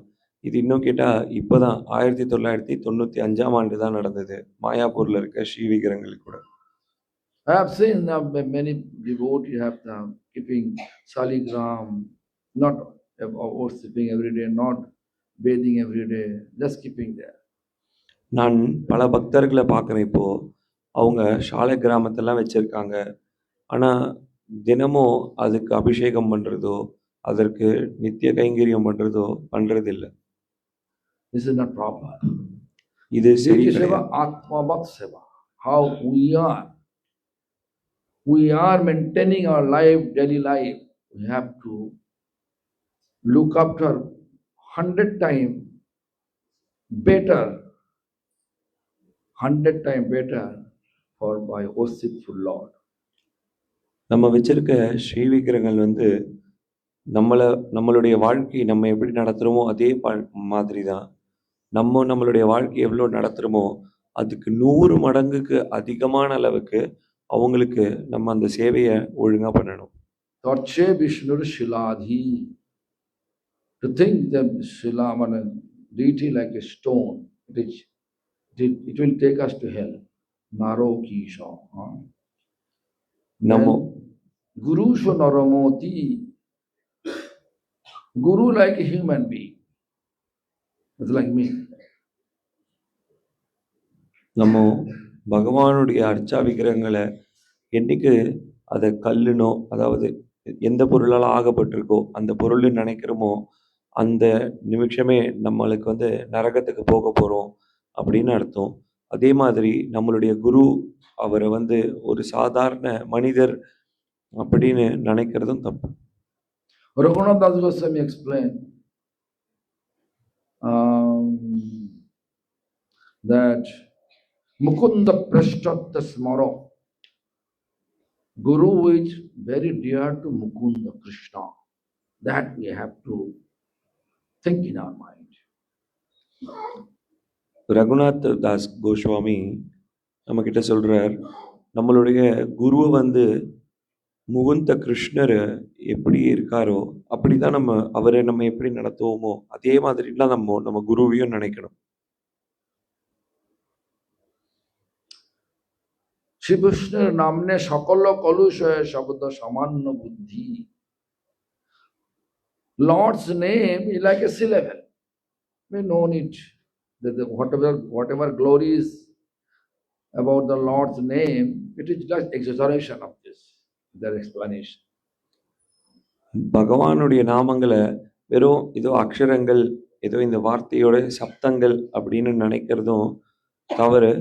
B: இது இன்னும் கேட்டா இப்பதான் 1995 தான் நடந்தது, மாயாப்பூர்ல இருக்க ஸ்ரீ விக்கிரகங்களுக்கு கூட.
A: I have seen many devotees have keeping saligram, not worshipping every day, not bathing every day, just keeping there.
B: நான் பல பக்தர்களை பார்க்குறேன். இப்போ அவங்க சாலை கிராமத்தெல்லாம் வச்சிருக்காங்க, ஆனால் தினமும் அதுக்கு அபிஷேகம் பண்ணுறதோ அதற்கு நித்திய கைங்கரியம் பண்ணுறதோ பண்ணுறதில்லை.
A: This is not proper.
B: இது சரி
A: seva, atmavat seva. How we are maintaining our life, daily life we have to look after 100 times better, 100 times better for my worshipful Lord.
B: நம்ம வச்சிருக்க ஸ்ரீ விக்கிரகங்கள் வந்து நம்மளுடைய வாழ்க்கை நம்ம எப்படி நடத்துகிறோமோ அதே மாதிரி தான். நம்மளுடைய வாழ்க்கை எவ்வளோ நடத்துகிறோமோ அதுக்கு 100 மடங்குக்கு அதிகமான அளவுக்கு அவங்களுக்கு நம்ம அந்த சேவையை ஒழுங்காக பண்ணணும்.
A: Torche Vishnur Shiladhi. To think that Shila, deity like a stone, it will take us to hell. Naro Kisha.
B: நம்ம
A: Guru Naramoti. Guru like a human being. It's like me.
B: நம்ம பகவானுடைய அர்ச்சா விக்கிரகங்களை என்னைக்கு அதை கல்லுனோ, அதாவது எந்த பொருளால் ஆகப்பட்டிருக்கோ அந்த பொருள் நினைக்கிறோமோ அந்த நிமிஷமே நம்மளுக்கு வந்து நரகத்துக்கு போக போகிறோம் அப்படின்னு அர்த்தம். அதே மாதிரி நம்மளுடைய குரு அவரை வந்து ஒரு சாதாரண மனிதர் அப்படின்னு நினைக்கிறதும் தப்பு.
A: Raghunath Das Goswami explained that Mukunda Prashtatta Smaro. Guru is very dear to Mukunda Krishna. That we have to think in our mind.
B: Raghunath Das Goswami நம்ம கிட்ட சொல்றார், நம்மளுடைய குருவை வந்து முகுந்த கிருஷ்ணர் எப்படி இருக்காரோ அப்படிதான் அவரை நம்ம எப்படி நடத்துவோமோ அதே மாதிரிலாம் நம்ம குருவையும் நினைக்கணும்.
A: Shri Vishnu namne sakala kalushaya shabda samanna buddhi. Lord's name is like a sea level. We know it. That whatever glories about the Lord's name, it is just exaggeration of this. Their explanation.
B: பகவானுடைய நாமங்களை வெறும் ஏதோ அக்ஷரங்கள், ஏதோ இந்த வார்த்தையோட சப்தங்கள் அப்படின்னு நினைக்கிறதும் தவறு.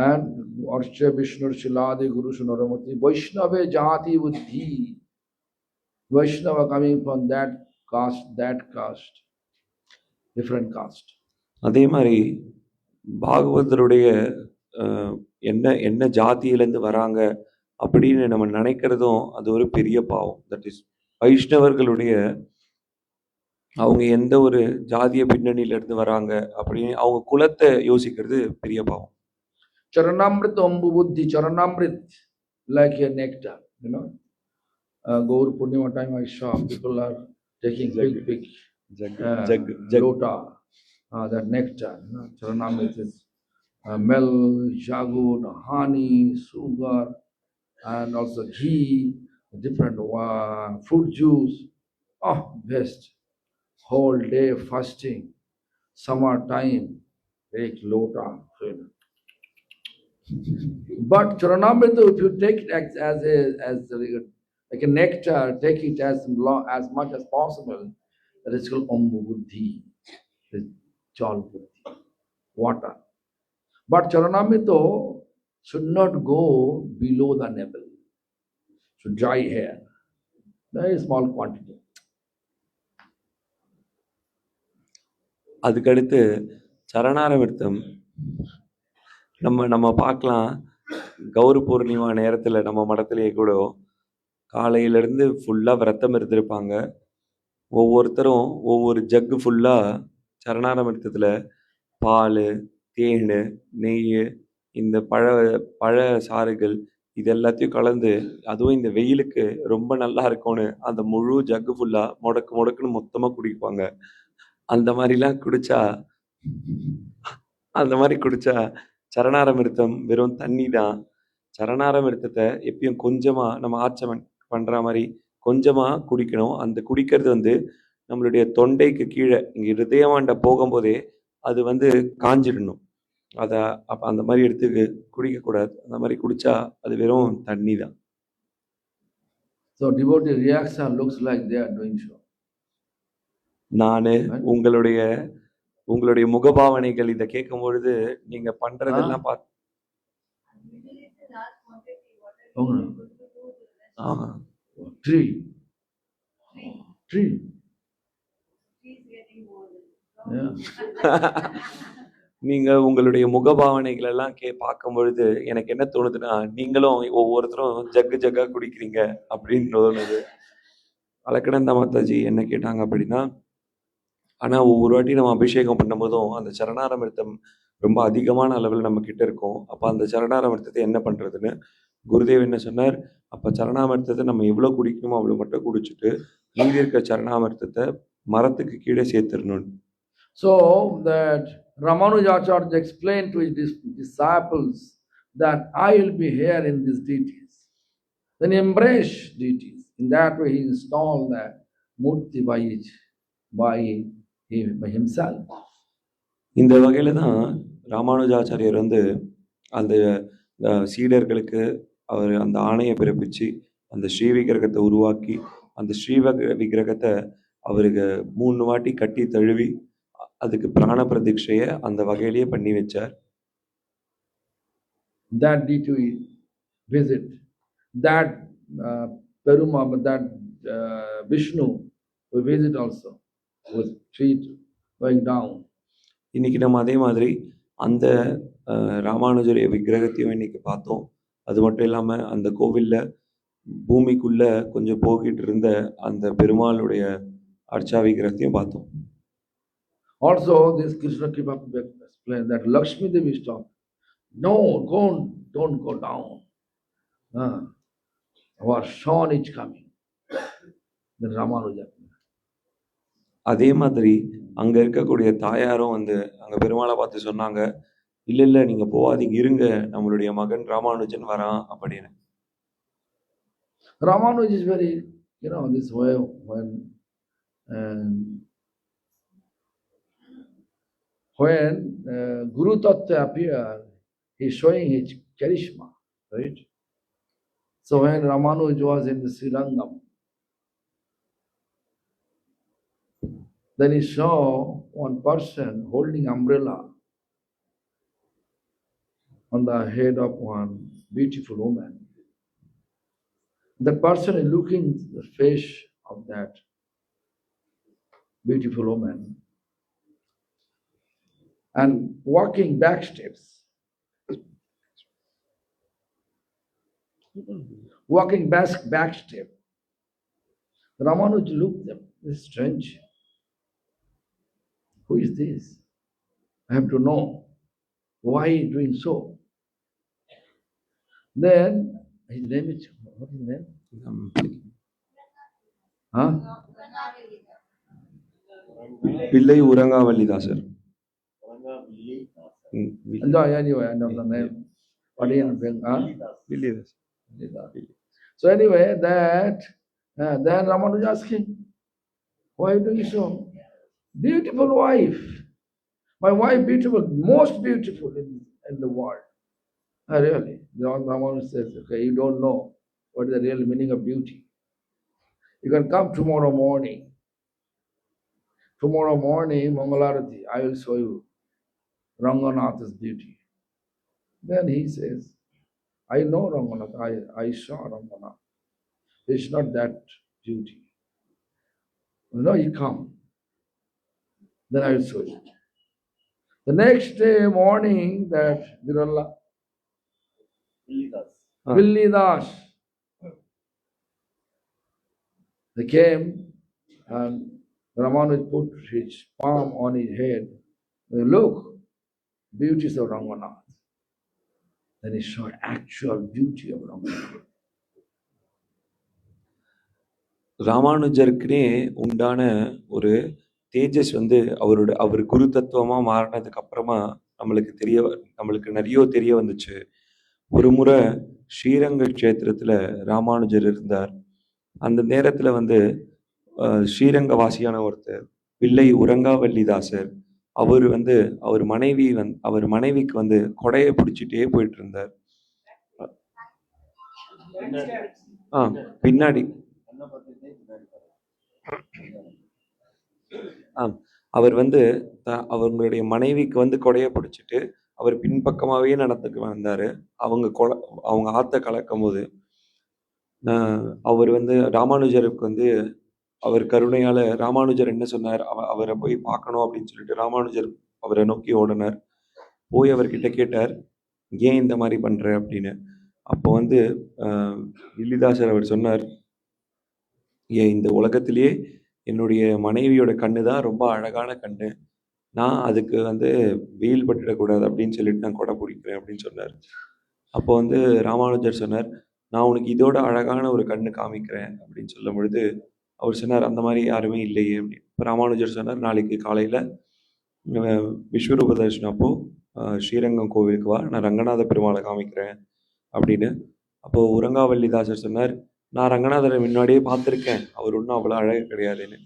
A: And Varsha Vishnu Shiladi Guru Sunaramati Vaishnava Jati Buddhi. Vaishnava coming from that caste, different caste.
B: அதே மாதிரி பாகவதருடைய என்ன ஜாதியிலேருந்து வராங்க அப்படின்னு நம்ம நினைக்கிறதும் அது ஒரு பெரிய பாவம். தட் இஸ் வைஷ்ணவர்களுடைய அவங்க எந்த ஒரு ஜாதிய பின்னணியிலிருந்து வராங்க அப்படின்னு அவங்க குலத்தை யோசிக்கிறது பெரிய பாவம்.
A: Charanamrit Ambu Buddhi, Charanamrit, like a nectar, you know. Gaur Purnima time I saw people are taking big lota, that nectar, you know. Charanamrit is milk, jagun, honey, sugar, and also ghee, different fruit juice. Oh, best. Whole day fasting, summer time, take lota. But Charanamrita, if you take it as like a nectar, take it as much as possible. That is called Ambu Buddhi, Jal Buddhi, water. But Charanamrita should not go below the navel. Should dry hair, very small quantity.
B: அதுக்கடுத்து சரணாரமிர்த்தம் நம்ம பார்க்கலாம். கௌரி பூர்ணிமா நேரத்தில் நம்ம மடத்திலேயே கூட காலையிலேருந்து ஃபுல்லாக விரதம் இருந்திருப்பாங்க. ஒவ்வொருத்தரும் ஒவ்வொரு ஜக்கு ஃபுல்லாக சரணாரமிர்த்தத்தில் பால், தேன், நெய், இந்த பழ சாறுகள் இது எல்லாத்தையும் கலந்து, அதுவும் இந்த வெயிலுக்கு ரொம்ப நல்லா இருக்கும்னு அந்த முழு ஜக்கு ஃபுல்லாக முடக்குன்னு மொத்தமாக குடிப்பாங்க. அந்த மாதிரிலாம் குடிச்சா சரணாரமிர்த்தம் வெறும் தண்ணி தான். சரணாரமிர்த்தத்தை எப்பயும் கொஞ்சமாக நம்ம ஆச்சமன் பண்ணுற மாதிரி கொஞ்சமாக குடிக்கணும். அந்த குடிக்கிறது வந்து நம்மளுடைய தொண்டைக்கு கீழே இங்கே இருதயமாண்ட போகும்போதே அது வந்து காஞ்சிடணும். அதை அப்போ அந்த மாதிரி எடுத்து குடிக்கக்கூடாது. அந்த மாதிரி குடித்தா அது வெறும் தண்ணி தான்.
A: So devotee reaction looks like they are doing so.
B: நான் உங்களுடைய முகபாவனைகள் இதை கேட்கும் பொழுது நீங்க பண்றதெல்லாம் ஆஹ்
A: Tree. Tree. Yeah.
B: நீங்க உங்களுடைய முகபாவனைகள் எல்லாம் பார்க்கும் பொழுது எனக்கு என்ன தோணுதுன்னா, நீங்களும் ஒவ்வொருத்தரும் ஜக்கு ஜக்கா குடிக்கிறீங்க அப்படின்னு தோணுது. அலக்கணந்த மாதாஜி என்ன கேட்டாங்க அப்படின்னா, ஆனா ஒவ்வொரு வாட்டி நம்ம அபிஷேகம் பண்ணும்போதும் அந்த சரணாரமிர்தம் ரொம்ப அதிகமான அளவில் நம்ம கிட்ட இருக்கும். அப்ப அந்த சரணாரமிர்தத்தை என்ன பண்றதுன்னு குருதேவ் என்ன சொன்னார், அப்ப சரணாமிர்தத்தை நம்ம எவ்வளவு குடிக்கணுமோ அவ்வளவு மட்டும் குடிச்சிட்டு மீதி இருக்க சரணாமிர்தத்தை மரத்துக்கு கீழே சேர்த்துடணும்.
A: So that Ramanujacharya explained to his disciples that I will be here in these deities. Then he embraced deities. In that way he installed that Murti by himself.
B: இந்த வகையில தான் ராமானுஜாச்சாரியர் வந்து அந்த சீடர்களுக்கு அவர் அந்த ஆணையை பிறப்பிச்சு அந்த ஸ்ரீ விக்கிரகத்தை உருவாக்கி அந்த ஸ்ரீ விக்கிரகத்தை அவருக்கு 3 வாட்டி கட்டி தழுவி அதுக்கு பிராண பிரதிஷ்டையை அந்த வகையிலேயே பண்ணி வச்சார்.
A: That deity visit, that Peruma, that Vishnu we visit also with feet going down.
B: இன்னைக்கு நம்ம அதே மாதிரி அந்த ராமானுஜருடைய விக்கிரகத்தையும் இன்னைக்கு பார்த்தோம். அது மட்டும் இல்லாம அந்த கோவில்ல பூமிக்குள்ள கொஞ்சம் போகிட்டு இருந்த அந்த பெருமாளுடைய அர்ச்சா விக்கிரகத்தையும் பார்த்தோம்.
A: Also, this Krishna Kripa explained that Lakshmi Devi stopped. No, don't go down. Our son is coming. Then Ramanuja.
B: அதே மாதிரி அங்க இருக்கக்கூடிய தாயாரும் வந்து அங்க பெருமாளை பார்த்து சொன்னாங்க, இல்ல நீங்க போவாதீங்க, இருங்க, நம்மளுடைய மகன் ராமானுஜன் வரான் அப்படின்னு.
A: Ramanuj is very, this way when Guru Tattva appeared, he is showing his charisma, right? So when Ramanuj was in the Srirangam, then he saw one person holding umbrella on the head of one beautiful woman. That person is looking at the face of that beautiful woman and walking back steps. Walking back step. Ramanuj looked at them. This is strange. Who is this? I have to know why he is doing so. Then his name is, what is his name? Huh?
B: பிள்ளை உரங்காவல்லிதாசர்.
A: Anyway, I know the name. What do you know? So anyway, then Ramanuja asked him, why are you doing so? Beautiful wife. My wife beautiful, most beautiful in the world. Really. Ramanuja says, okay, you don't know what is the real meaning of beauty. You can come tomorrow morning. Tomorrow morning, Mangalarati, I will show you Ranganatha's beauty. Then he says, I know Ranganath, I saw Ranganath. It's not that beauty. You come. Then I will show you. The next day morning, that Virala, Villidas, they came and Ramanuj put his palm on his head. Look, beauties of Ranganath. Then he saw actual beauty of Ranganath.
B: ராமானுஜருக்குனே உண்டான ஒரு தேஜஸ் வந்து அவர் குரு தத்துவமா மாறினதுக்கு அப்புறமா நம்மளுக்கு நிறைய தெரிய வந்துச்சு. ஒரு முறை ஸ்ரீரங்க கஷேத்திரத்துல ராமானுஜர் இருந்தார். அந்த நேரத்துல வந்து ஸ்ரீரங்க வாசியான ஒருத்தர் பிள்ளை உரங்காவல்லிதாசர் அவர் வந்து அவர் மனைவிக்கு வந்து கொடையை பிடிச்சிட்டே போயிட்டு இருந்தார். பின்னாடி அவர் வந்து அவங்களுடைய மனைவிக்கு வந்து கொடையை பிடிச்சிட்டு அவர் பின்பக்கமாவே நடந்துக்கு வந்தாரு. அவங்க ஆத்த கலக்கும் போது அவர் வந்து ராமானுஜருக்கு வந்து அவர் கருணையால ராமானுஜர் என்ன சொன்னார், அவரை போய் பார்க்கணும் அப்படின்னு சொல்லிட்டு ராமானுஜர் அவரை நோக்கி ஓடினார். போய் அவர்கிட்ட கேட்டார், ஏன் இந்த மாதிரி பண்ற அப்படின்னு. அப்போ வந்து வில்லிதாசர் அவர் சொன்னார், ஏன் இந்த உலகத்திலேயே என்னுடைய மனைவியோட கண்ணு தான் ரொம்ப அழகான கண்ணு. நான் அதுக்கு வந்து வெயில் பட்டுடக்கூடாது அப்படின்னு சொல்லிட்டு நான் கொடை பிடிக்கிறேன் அப்படின்னு சொன்னார். அப்போ வந்து ராமானுஜர் சொன்னார், நான் உனக்கு இதோட அழகான ஒரு கண்ணு காமிக்கிறேன் அப்படின்னு சொல்லும் பொழுது அவர் சொன்னார், அந்த மாதிரி யாருமே இல்லையே அப்படின்னு. இப்போ ராமானுஜர் சொன்னார், நாளைக்கு காலையில் விஸ்வரூப தரிசனம் அப்போ ஸ்ரீரங்கம் கோவிலுக்கு வா, நான் ரங்கநாத பெருமாளை காமிக்கிறேன் அப்படின்னு. அப்போது உரங்காவல்லிதாசர் சொன்னார், நான் ரங்கநாதரை முன்னாடியே பார்த்துருக்கேன், அவர் ஒன்றும் அவ்வளோ அழகு கிடையாதுன்னு.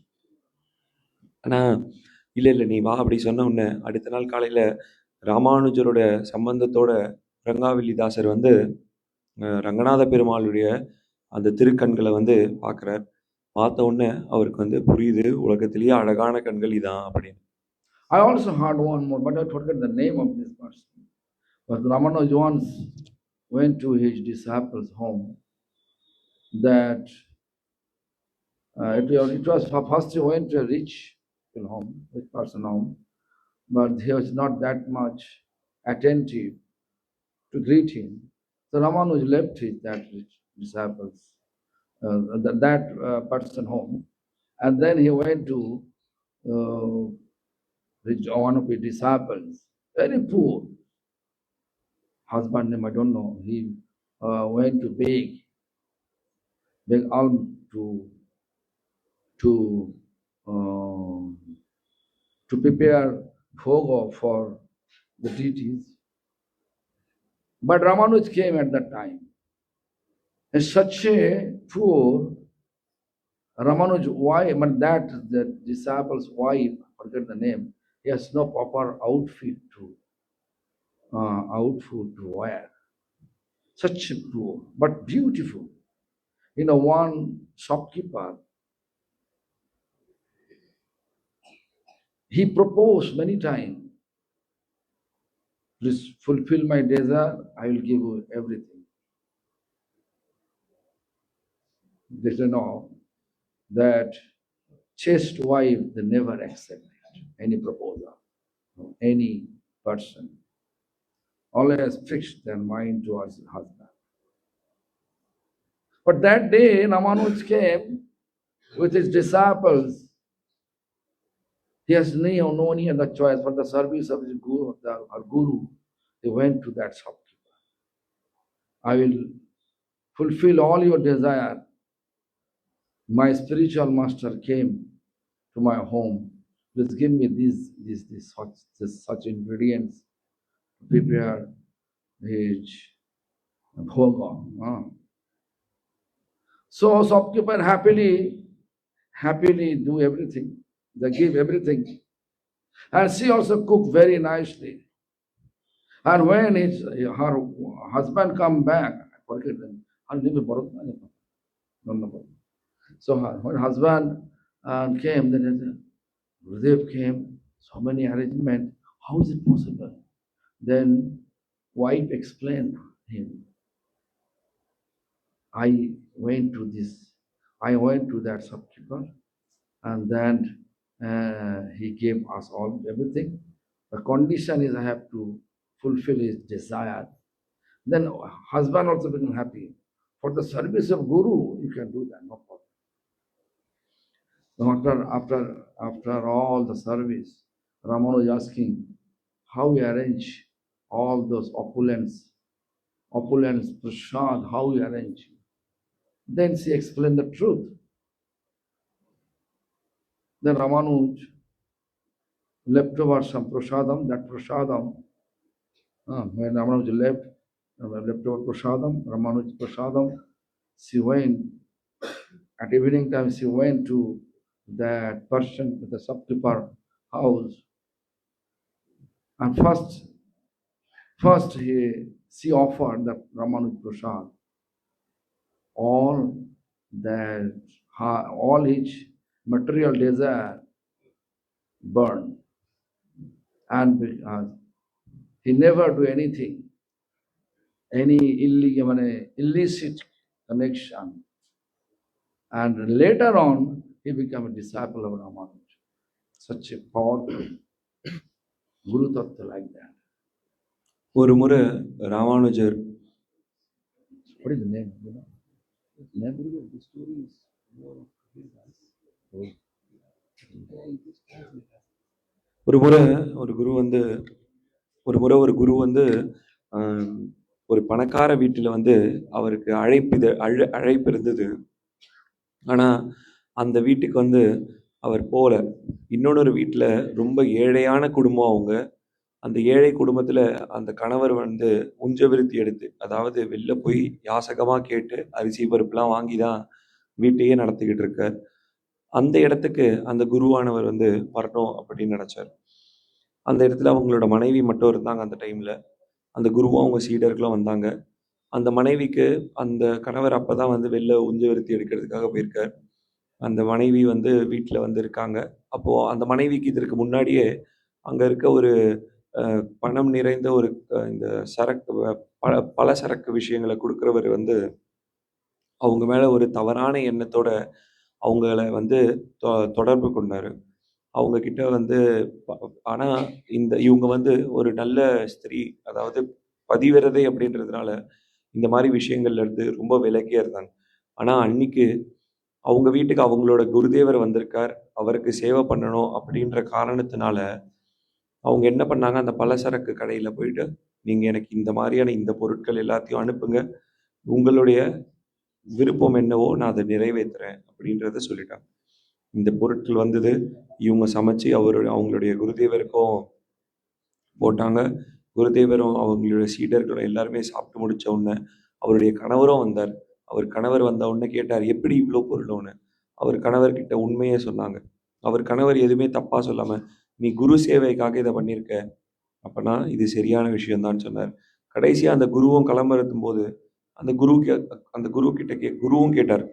B: ஆனால் இல்லை நீ வா அப்படி சொன்ன உடனே அடுத்த நாள் காலையில் ராமானுஜரோட சம்பந்தத்தோட உரங்காவல்லிதாசர் வந்து ரங்கநாத பெருமாளுடைய அந்த திருக்கண்களை வந்து பார்க்குறார். பார்த்த உடனே அவருக்கு வந்து புரியுது, உலகத்திலேயே அழகான கண்கள் இதான் அப்படின்னு.
A: I also heard one more, but I forget the name of this person. But Ramanuja once went to his disciples' home. That it was first he went to a rich person home, but he was not that much attentive to greet him. So Ramanuja left that rich disciples, that person home, and then he went to one of his disciples, very poor husband name I don't know. He went to beg alms to prepare bhoga for the deities. But Ramanuj came at that time. And such a poor Ramanuj wife, but that the disciple's wife, I forget the name, he has no proper outfit to wear. Such a poor, but beautiful. One shopkeeper, he proposed many times, please fulfill my desire, I will give you everything. They say no, that chaste wife, they never accept any proposal, any person. Always fix their mind towards the husband. But that day, Ramanuj came with his disciples. He has no any other choice for the service of his guru, our guru. He went to that shopkeeper. I will fulfill all your desire. My spiritual master came to my home. Please give me such ingredients to prepare his bhoga. So shopkeeper happily do everything. They give everything. And she also cook very nicely. And when her husband come back, I forget them. So when husband came, then Gurudev came, so many arrangements. How is it possible? Then wife explained him. I went to that shopkeeper, and then he gave us all everything. The condition is I have to fulfill his desire. Then husband also become happy. For the service of Guru, you can do that, no problem. After all the service, Ramanuj is asking how we arrange all those opulence, prasad, how we arrange. Then she explained the truth. Then Ramanuj left over some prasadam. That prasadam, when Ramanuj left over prasadam, Ramanuj prasadam, she went, at evening time she went to that person with the shopkeeper house. And first she offered the Ramanuj prasad. All each material desire burned. And he never do anything, any illicit connection. And later on, he became a disciple of Ramanuja. Such a powerful Guru Tattva like that.
B: ஒரு முறை Ramanujar
A: What is the name? You know? The story is more of
B: ஒரு முறை ஒரு குரு வந்து ஒரு பணக்கார வீட்டில் வந்து அவருக்கு அழைப்பு இருந்தது. ஆனால் அந்த வீட்டுக்கு வந்து அவர் போகல. இன்னொரு வீட்டில் ரொம்ப ஏழையான குடும்பம் அவங்க. அந்த ஏழை குடும்பத்தில் அந்த கணவர் வந்து உஞ்சவிருத்தி எடுத்து, அதாவது வெளில போய் யாசகமாக கேட்டு அரிசி பருப்புலாம் வாங்கி தான் வீட்டையே நடத்திக்கிட்டு இருக்கார். அந்த இடத்துக்கு அந்த குருவானவர் வந்து வரணும் அப்படின்னு நினச்சார். அந்த இடத்துல அவங்களோட மனைவி மட்டும் இருந்தாங்க அந்த டைமில். அந்த குருவும் அவங்க சீடர்களும் வந்தாங்க. அந்த மனைவிக்கு அந்த கணவர் அப்போ தான் வந்து வெளில உஞ்சவிருத்தி எடுக்கிறதுக்காக போயிருக்கார். அந்த மனைவி வந்து வீட்டில் வந்து இருக்காங்க. அப்போது அந்த மனைவிக்கு இதற்கு முன்னாடியே அங்கே இருக்க ஒரு பணம் நிறைந்த ஒரு இந்த சரக்கு பல சரக்கு விஷயங்களை கொடுக்குறவர் வந்து அவங்க மேலே ஒரு தவறான எண்ணத்தோட அவங்கள வந்து தொடர்பு கொண்டார். அவங்கக்கிட்ட வந்து ஆனால் இவங்க வந்து ஒரு நல்ல ஸ்திரீ, அதாவது பதிவிரதை அப்படின்றதுனால இந்த மாதிரி விஷயங்கள்ல இருந்து ரொம்ப விலகியே இருந்தாங்க. ஆனால் அன்னைக்கு அவங்க வீட்டுக்கு அவங்களோட குருதேவர் வந்திருக்கார், அவருக்கு சேவை பண்ணணும் அப்படின்ற காரணத்தினால அவங்க என்ன பண்ணாங்க, அந்த பலசரக்கு கடையில் போயிட்டு, நீங்கள் எனக்கு இந்த மாதிரியான இந்த பொருட்கள் எல்லாத்தையும் அனுப்புங்க, உங்களுடைய விருப்பம் என்னவோ நான் அதை நிறைவேற்றுறேன் அப்படின்றத சொல்லிட்டாங்க. இந்த பொருட்கள் வந்தது, இவங்க சமைச்சு அவங்களுடைய குருதேவருக்கும் போட்டாங்க. குருதேவரும் அவங்களுடைய சீடர்களும் எல்லாருமே சாப்பிட்டு முடிச்ச உடனே அவருடைய கணவரும் வந்தார். அவர் கணவர் வந்த உடனே கேட்டார், எப்படி இவ்வளோ பொருள்னு. அவர் கணவர்கிட்ட உண்மையே சொன்னாங்க. அவர் கணவர் எதுவுமே தப்பாக சொல்லாமல், நீ குரு சேவைக்காக இதை பண்ணியிருக்க, அப்போனா இது சரியான விஷயம்தான் சொன்னார். கடைசியாக அந்த குருவும் கிளம்புறதும் போது அந்த குருவும் கேட்டார்,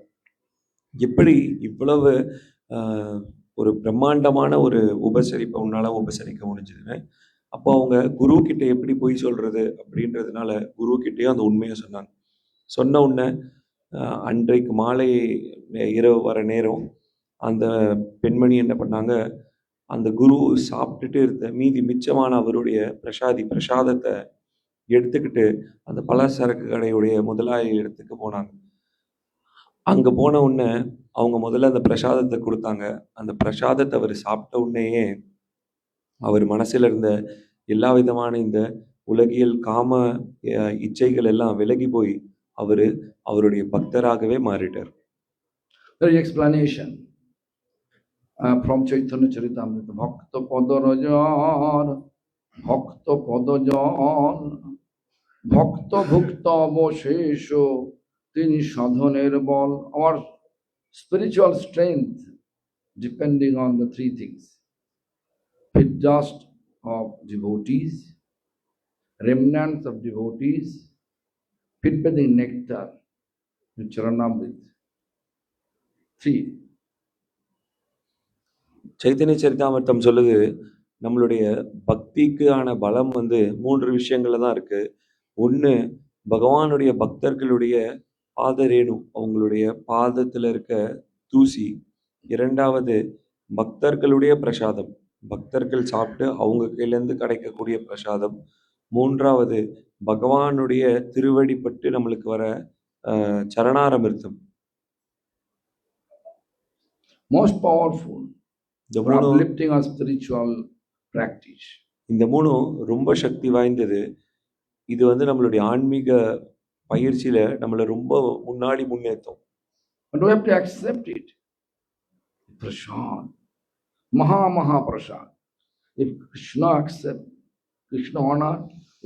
B: எப்படி இவ்வளவு ஒரு பிரம்மாண்டமான ஒரு உபசரிப்பை உன்னால் உபசரிக்க முடிஞ்சதுன்னு. அப்போ அவங்க குரு கிட்ட எப்படி பொய் சொல்கிறது அப்படின்றதுனால குரு கிட்டேயும் அந்த உண்மையை சொன்னாங்க. சொன்ன உடனே அன்றைக்கு மாலை இரவு வர நேரம் அந்த பெண்மணி என்ன பண்ணாங்க, அந்த குரு சாப்பிட்டுட்டு இருந்த மிச்சமான அவருடைய பிரசாதத்தை எடுத்துக்கிட்டு அந்த பலசரக்கு கடையுடைய முதலாளி இடத்துக்கு போனாங்க. அங்கே போன உடனே அவங்க முதல்ல அந்த பிரசாதத்தை கொடுத்தாங்க. அந்த பிரசாதத்தை அவர் சாப்பிட்ட உடனேயே அவர் மனசில் இருந்த எல்லா விதமான இந்த உலகியல் காம இச்சைகள் எல்லாம் விலகி போய் அவருடைய பக்தராகவே மாறிட்டார்.
A: There is explanation from Chaitanya Charitamrita. Bhakta Padarajan, Bhakta Padajan, Bhakta Bhukta Avashesho, Tini Sadhaner Bal. Our spiritual strength depending on the three things: fit dust of devotees, remnants of devotees, fit by the nectar, the Charanamrit. Three.
B: Chaitanya சரிதாமிர்தம் சொல்லுது, நம்மளுடைய பக்திக்கான பலம் வந்து 3 விஷயங்கள்ல தான் இருக்கு. ஒன்று, பகவானுடைய பக்தர்களுடைய பாதரேணு, அவங்களுடைய பாதத்தில் இருக்க தூசி. 2வது, பக்தர்களுடைய பிரசாதம், பக்தர்கள் சாப்பிட்டு அவங்க கையிலேருந்து கிடைக்கக்கூடிய பிரசாதம். 3வது, பகவானுடைய திருவடிப்பட்டு நம்மளுக்கு வர சரணாரமிர்தம்.
A: Most powerful for uplifting our spiritual practice.
B: இந்த 3ம் ரொம்ப சக்தி வாய்ந்தது. இது வந்து நம்மளுடைய ஆன்மீக பயிற்சியில நம்மளை ரொம்ப முன்னாடி முன்னேற்றும்.
A: But we have to accept it. Prasad, Maha Prasad. If Krishna accepts, Krishna honor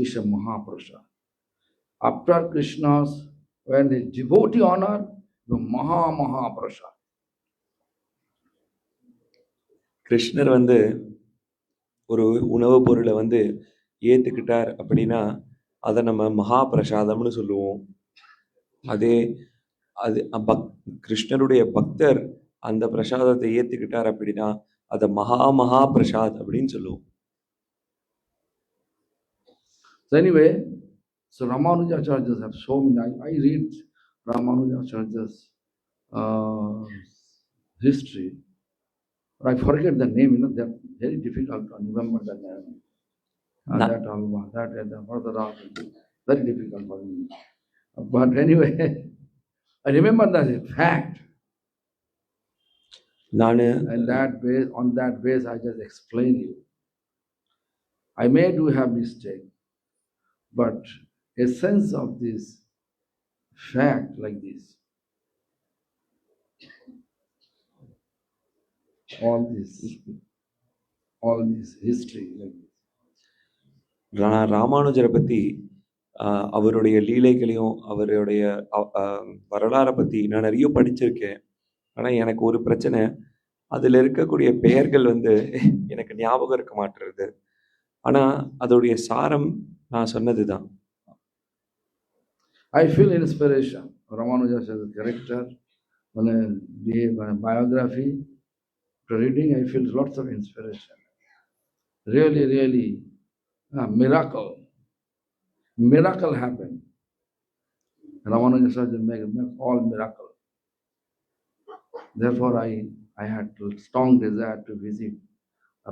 A: is a Maha Prasad. After Krishna's, when the devotee honor, the Maha Prasad.
B: கிருஷ்ணர் வந்து ஒரு உணவுப் பொருளை வந்து ஏற்றுக்கிட்டார் அப்படின்னா அதை நம்ம மகா பிரசாதம்னு சொல்லுவோம். கிருஷ்ணருடைய பக்தர் அந்த பிரசாதத்தை ஏற்றுக்கிட்டார் அப்படின்னா அதை மகா பிரசாத் அப்படின்னு சொல்லுவோம்.
A: So anyway, so Ramanujacharya have so many. I read Ramanujacharya's history. I forget the name, they're very difficult to remember the name. That Alma, that and the further on, very difficult for me. But anyway, I remember the fact,
B: நான்
A: and on that base, I just explain you. I may do have mistake, but a sense of this fact like this, all this history like this.
B: நான் ராமானுஜரை பத்தி அவருடைய லீலைகளையும் அவருடைய வரலாறை பத்தி நான் நிறைய படிச்சிருக்கேன். ஆனா எனக்கு ஒரு பிரச்சனை, அதுல இருக்கக்கூடிய பெயர்கள் எனக்கு ஞாபகம் இருக்க மாட்டேறது. ஆனா அதோடைய சாரம் நான் சொன்னதுதான்.
A: I feel inspiration. Ramanuja as a character, when I read my biography, after reading, I feel lots of inspiration. Really, really, miracle happened. Ramanuja make all miracle. Therefore, I had a strong desire to visit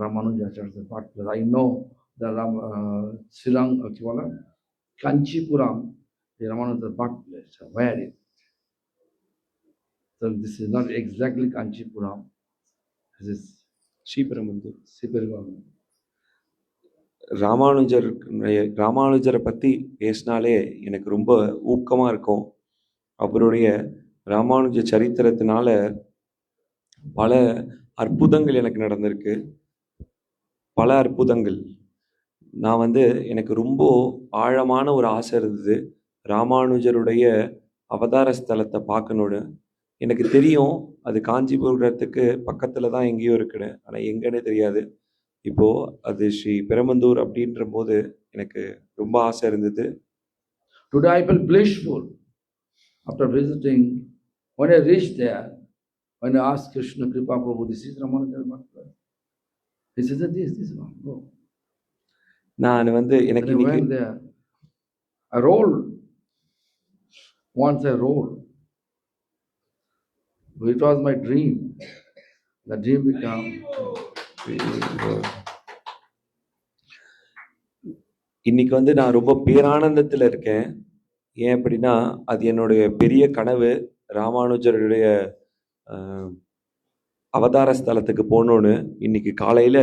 A: Ramanujacharya's birthplace. I know the Kanchipuram, the Ramanuja's birthplace. Where is it? So this is not exactly Kanchipuram. This is Sriperumbudur.
B: ராமானுஜரை பத்தி பேசினாலே எனக்கு ரொம்ப ஊக்கமா இருக்கும். அவருடைய ராமானுஜ சரித்திரத்தினால பல அற்புதங்கள் எனக்கு நடந்திருக்கு. பல அற்புதங்கள். நான் எனக்கு ரொம்ப ஆழமான ஒரு ஆசை இருந்தது, ராமானுஜருடைய அவதார ஸ்தலத்தை பார்க்கணும்னு. எனக்கு தெரியும் அது காஞ்சிபுரத்துக்கு பக்கத்துல தான் எங்கேயோ இருக்குன்னு, ஆனா எங்கன்னே தெரியாது. இப்போ அது ஸ்ரீ பெரும்பந்தூர் அப்படின்ற போது எனக்கு ரொம்ப ஆசை இருந்தது.
A: Today I feel blissful after visiting. When I reached there, when I asked Krishna Kripa Prabhu, this is Ramanuja birthplace. He said that this one. Go.
B: நான் எனக்கு
A: I went there. I rolled. Once I rolled. It was my dream. The dream became.
B: இன்னைக்கு நான் ரொம்ப பேரானந்தத்துல இருக்கேன். ஏன் அப்படின்னா அது என்னுடைய பெரிய கனவு, ராமானுஜருடைய அவதார ஸ்தலத்துக்கு போகணும்னு. இன்னைக்கு காலையில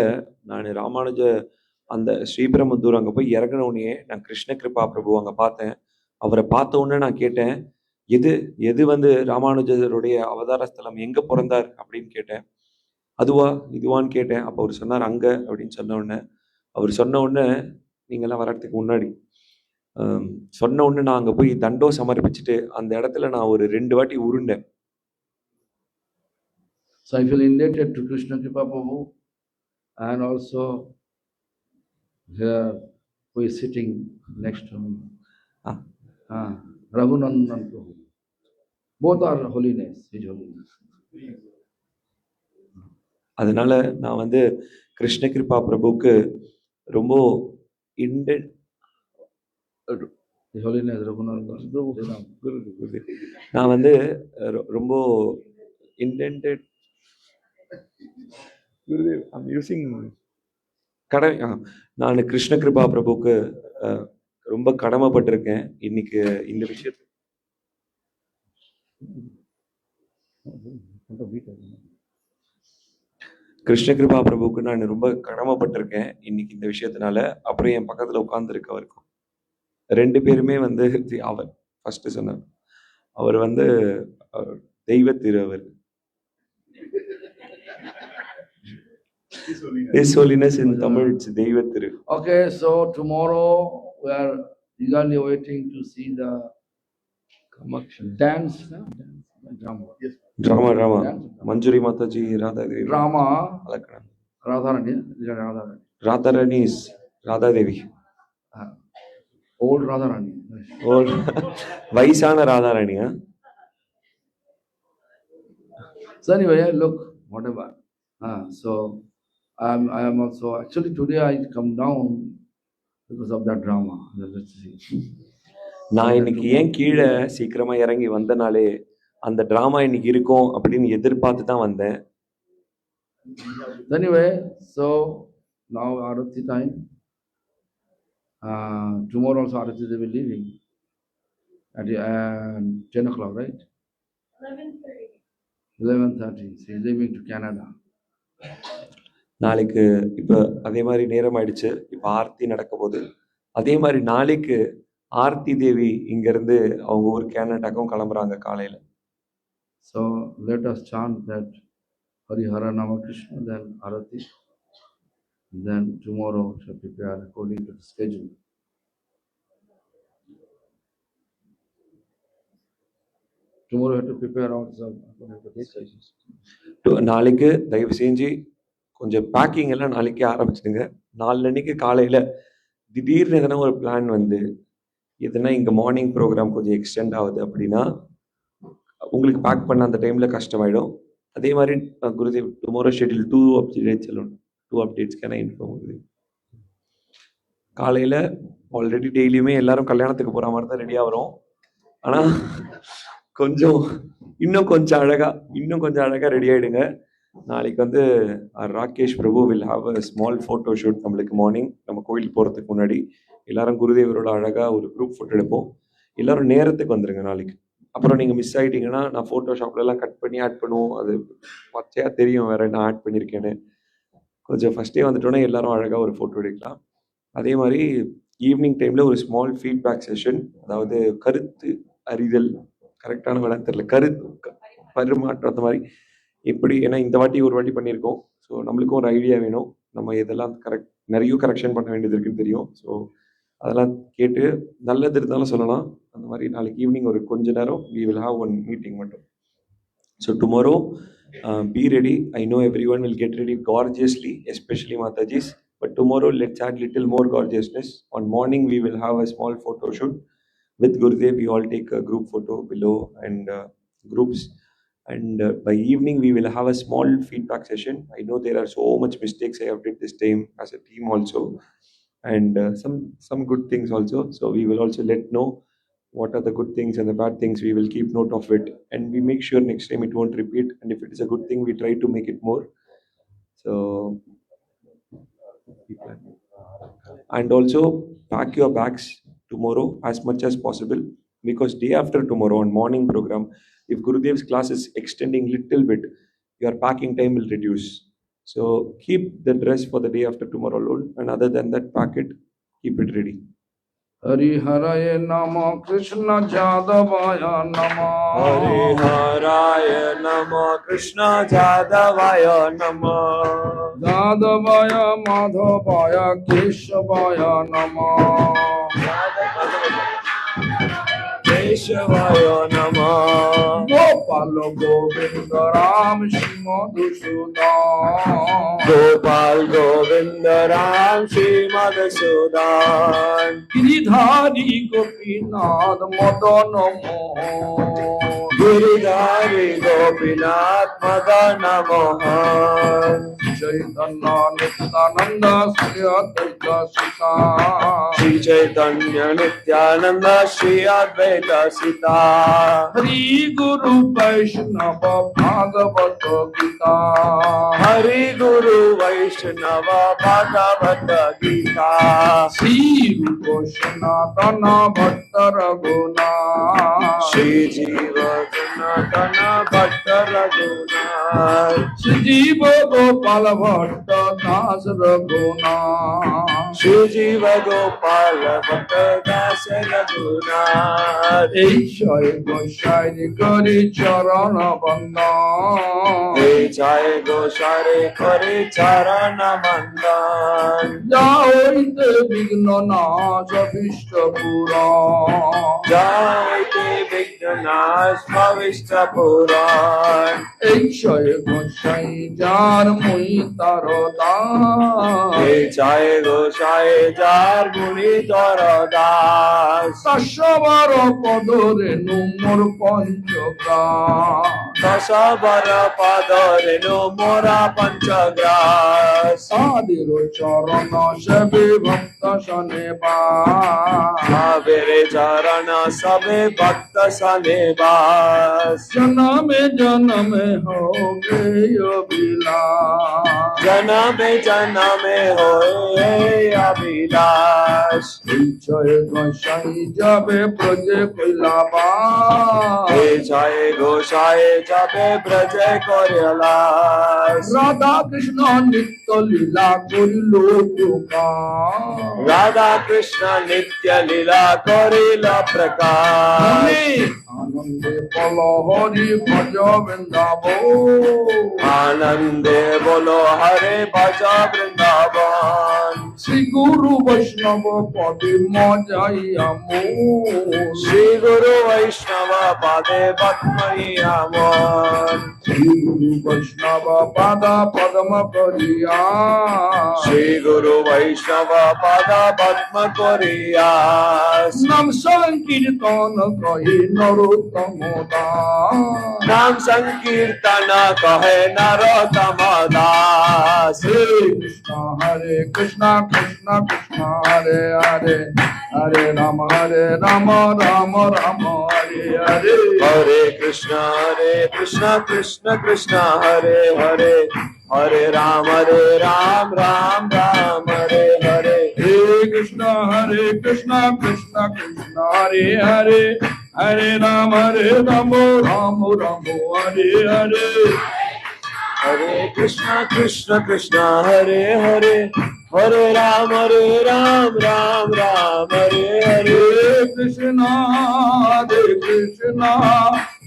B: நான் ராமானுஜ அந்த ஸ்ரீபெரும்புதூர் அங்க போய் இறங்கினோடனே நான் கிருஷ்ண கிருபா பிரபு அங்க பார்த்தேன். அவரை பார்த்த உடனே நான் கேட்டேன், எது ராமானுஜருடைய அவதார ஸ்தலம், எங்க பிறந்தார் அப்படின்னு கேட்டேன். அதுவா இதுவான்னு கேட்டேன். அப்போ அவர் சொன்னார் அங்க அப்படின்னு சொன்ன உடனே, அவர் சொன்ன உடனே, நீங்கெல்லாம் வர்றதுக்கு முன்னாடி சொன்ன உடனே நான் அங்க போய் தண்டோ சமர்ப்பிச்சுட்டு அந்த இடத்துல நான் ஒரு 2 வாட்டி உருண்டேன்.
A: So I feel indebted to Krishna Kripa Prabhu, and also here who is sitting next to me, Raghunandan Prabhu. Both are holiness, His holiness.
B: அதனால நான் கிருஷ்ண கிருபா பிரபுக்கு ரொம்ப நான் ரொம்ப இன்டெண்டட் நான் கிருஷ்ண கிருபா பிரபுக்கு ரொம்ப கடமைப்பட்டிருக்கேன். இன்னைக்கு இந்த விஷயத்தை கிருஷ்ண கிருபா பிரபுக்கு நான் ரொம்ப கடமைப்பட்டிருக்கேன் இன்னைக்கு இந்த விஷயத்தினால. அப்புறம் என் பக்கத்துல உட்கார்ந்துருக்கவருக்கும் 2 பேருமே அவர் ஃபர்ஸ்ட் சொன்னார், அவர் தெய்வ திரு. அவர் His Holiness in Tamil, it's தெய்வ திரு.
A: Okay, so tomorrow we are eagerly waiting to see the dance.
B: Drama. Manjuri Mataji, Radha Devi.
A: Drama.
B: Radharani is Radha Devi.
A: Old Radharani.
B: Old. Vaisana Radharani, huh?
A: So anyway, look, whatever. So I am also, actually today I come down because of that drama. Let's see.
B: நான் இன்னைக்கு ஏன் கீழே சீக்கிரமா இறங்கி வந்தனாலே அந்த drama இன்னைக்கு இருக்கும் அப்படின்னு எதிர்பார்த்து தான் வந்தேன்.
A: Anyway, so now Arati time. Tomorrow also Arati they will be leaving at 10 o'clock, right?
D: 11:30.
A: 11:30. She is leaving to Canada.
B: நாளைக்கு இப்போ அதே மாதிரி நேரம் ஆயிடுச்சு. இப்போ ஆர்த்தி நடக்க போகுது. அதே மாதிரி நாளைக்கு ஆர்த்தி தேவி இங்கேருந்து அவங்க ஊர் கேனடாக்கும் கிளம்புறாங்க காலையில்.
A: So let us chant that Harihara Nama Krishna, then Arati. Then tomorrow we shall prepare according to the schedule. Tomorrow we have to prepare ourselves according to the schedule.
B: நாளைக்கு தயவு செஞ்சு கொஞ்சம் பேக்கிங் எல்லாம் நாளைக்கே ஆரம்பிச்சிடுங்க. நாளன்னைக்கு காலையில் திடீர்னு எதனா ஒரு பிளான் வந்து எதுனா இங்கே மார்னிங் ப்ரோக்ராம் கொஞ்சம் எக்ஸ்டெண்ட் ஆகுது அப்படின்னா உங்களுக்கு பேக் பண்ண அந்த டைமில் கஷ்டமாயிடும். அதே மாதிரி குருதேவ் டுமாரோ ஷெட்யூல் 2 அப்டேட்ஸ் எல்லாம் 2 அப்டேட்ஸ் கேன் இன்ஃபார்ம் குருதேவ். காலையில் ஆல்ரெடி டெய்லியுமே எல்லாரும் கல்யாணத்துக்கு போகிற மாதிரி தான் ரெடியாக வரும். ஆனால் கொஞ்சம் இன்னும் கொஞ்சம் அழகாக ரெடி ஆகிடுங்க. நாளைக்கு வந்து Rakesh Prabhu will have a small photo shoot. நம்மளுக்கு மார்னிங் நம்ம கோயில் போகிறதுக்கு முன்னாடி எல்லாரும் குருதேவரோட அழகாக ஒரு குரூப் ஃபோட்டோ எடுப்போம். எல்லாரும் நேரத்துக்கு வந்துடுங்க நாளைக்கு. அப்புறம் நீங்கள் மிஸ் ஆகிட்டீங்கன்னா நான் ஃபோட்டோஷாப்லலாம் கட் பண்ணி ஆட் பண்ணுவோம். அது பச்சையாக தெரியும் வேறு என்ன ஆட் பண்ணியிருக்கேன்னு. கொஞ்சம் ஃபஸ்ட்டே வந்துட்டோன்னே எல்லாரும் அழகாக ஒரு ஃபோட்டோ எடுக்கலாம். அதே மாதிரி ஈவினிங் டைமில் ஒரு ஸ்மால் ஃபீட்பேக் செஷன், அதாவது கருத்து அறிதல், கரெக்டான வேலைன்னு தெரியல, கருத்து பரிமாற்றம் அந்த மாதிரி எப்படி, ஏன்னா இந்த வாட்டி ஒரு வாட்டி பண்ணியிருக்கோம். ஸோ நம்மளுக்கும் ஒரு ஐடியா வேணும், நம்ம இதெல்லாம் நிறைய கரெக்ஷன் பண்ண வேண்டியது இருக்குன்னு தெரியும். ஸோ அதெல்லாம் கேட்டு நல்லது இருந்தாலும் சொல்லலாம். அந்த மாதிரி நாளைக்கு ஈவினிங் ஒரு கொஞ்ச நேரம் we will have one meeting மட்டும். So tomorrow be ready. I know everyone will get ready gorgeously, especially Matajis. But tomorrow let's add little more gorgeousness. On morning we will have a small photo shoot with Gurudev. We all take a group photo below and groups. And by evening we will have a small feedback session. I know there are so much mistakes I have did this time as a team also, and some good things also. So we will also let know what are the good things and the bad things. We will keep note of it, and we make sure next time it won't repeat. And if it is a good thing, we try to make it more. So and also pack your bags tomorrow as much as possible, because day after tomorrow on morning program, if Gurudev's class is extending little bit, your packing time will reduce. So keep the dress for the day after tomorrow alone, and other than that, pack it, keep it ready.
A: Hariharaya Nama Krishna Jadavaya Nama.
B: Hariharaya Nama Krishna Jadavaya Nama.
A: Jadavaya Madhavaya Keshavaya Nama.
B: Keshavaya Nama.
A: Gopal Govinda Ram Shri Madhusudan.
B: Gopal Govinda Ram Shri Madhusudan.
A: Giridhari Gopinath Madana Mohan.
B: Giridhari Gopinath Madana Mohan.
A: Chaitanya Nityananda Sri Advaita Sita.
B: Shri Chaitanya Nityananda Shri Advaita Sita.
A: Hari Guru Vaishnava Bhagavata Gita.
B: Hari Guru Vaishnava Bhagavata Gita.
A: Sri Rupa Sanatana Bhatta Raghunatha.
B: Shri Jiva Sanatana Bhatta Raghunatha.
A: Shri Jiva Gopala Bhatta Das Raghunatha.
B: Shri Jiva Gopala Bhatta Das Raghunatha.
A: Jai Goshai Kari Charana Bandhan.
B: Jai Goshare Kare Charana Mandan.
A: Jaite Vigna Nash Vishta Puran.
B: Jaite Vigna Nash Vishta Puran.
A: Jai Goshai Jar Mui Tarodas.
B: Jai Goshai Jar Muni Tarodas.
A: Tashavara Padore Numur Panchagras.
B: Dasavara Padarenu Mora Panchagras.
A: Sadiro Charana Shavi Bhakta सने बा
B: मेरे चरण सबे भक्त सने बास
A: जन्म हो गए अभिलाष
B: जन्म होए अभिलाष
A: जय गोसाई जाबे ब्रजे কৈলাবা
B: हे जय गोसाई जाबे ब्रज करिलास
A: राधा कृष्ण नित्य लीला करिल प्रकाश
B: राधा कृष्ण नित्य लीला करिल प्रकाश
A: आनंदे बल हरि भज वृंदावन
B: आनंदे बोलो हरे भज वृंदावन
A: श्री गुरु वैष्णव पदे मजाइया मोर
B: श्री गुरु वैष्णव पादे पद्महि आमोन
A: श्री गुरु वैष्णव पादा पद्म करिया
B: श्री गुरु वैष्णव पद पद्म करियास
A: नाम संकीर्तन कहे नरोत्तम दास
B: नाम संकीर्तन कहे नरोत्तम दास
A: हरे कृष्णा कृष्ण कृष्ण हरे हरे हरे राम राम राम हरे हरे
B: हरे कृष्ण कृष्ण कृष्ण हरे हरे हरे राम राम राम हरे हरे
A: हे कृष्ण कृष्ण कृष्ण हरे हरे हरे राम राम राम हरे हरे
B: हरे कृष्ण कृष्ण हरे हरे हरे राम राम राम हरे हरे
A: कृष्ण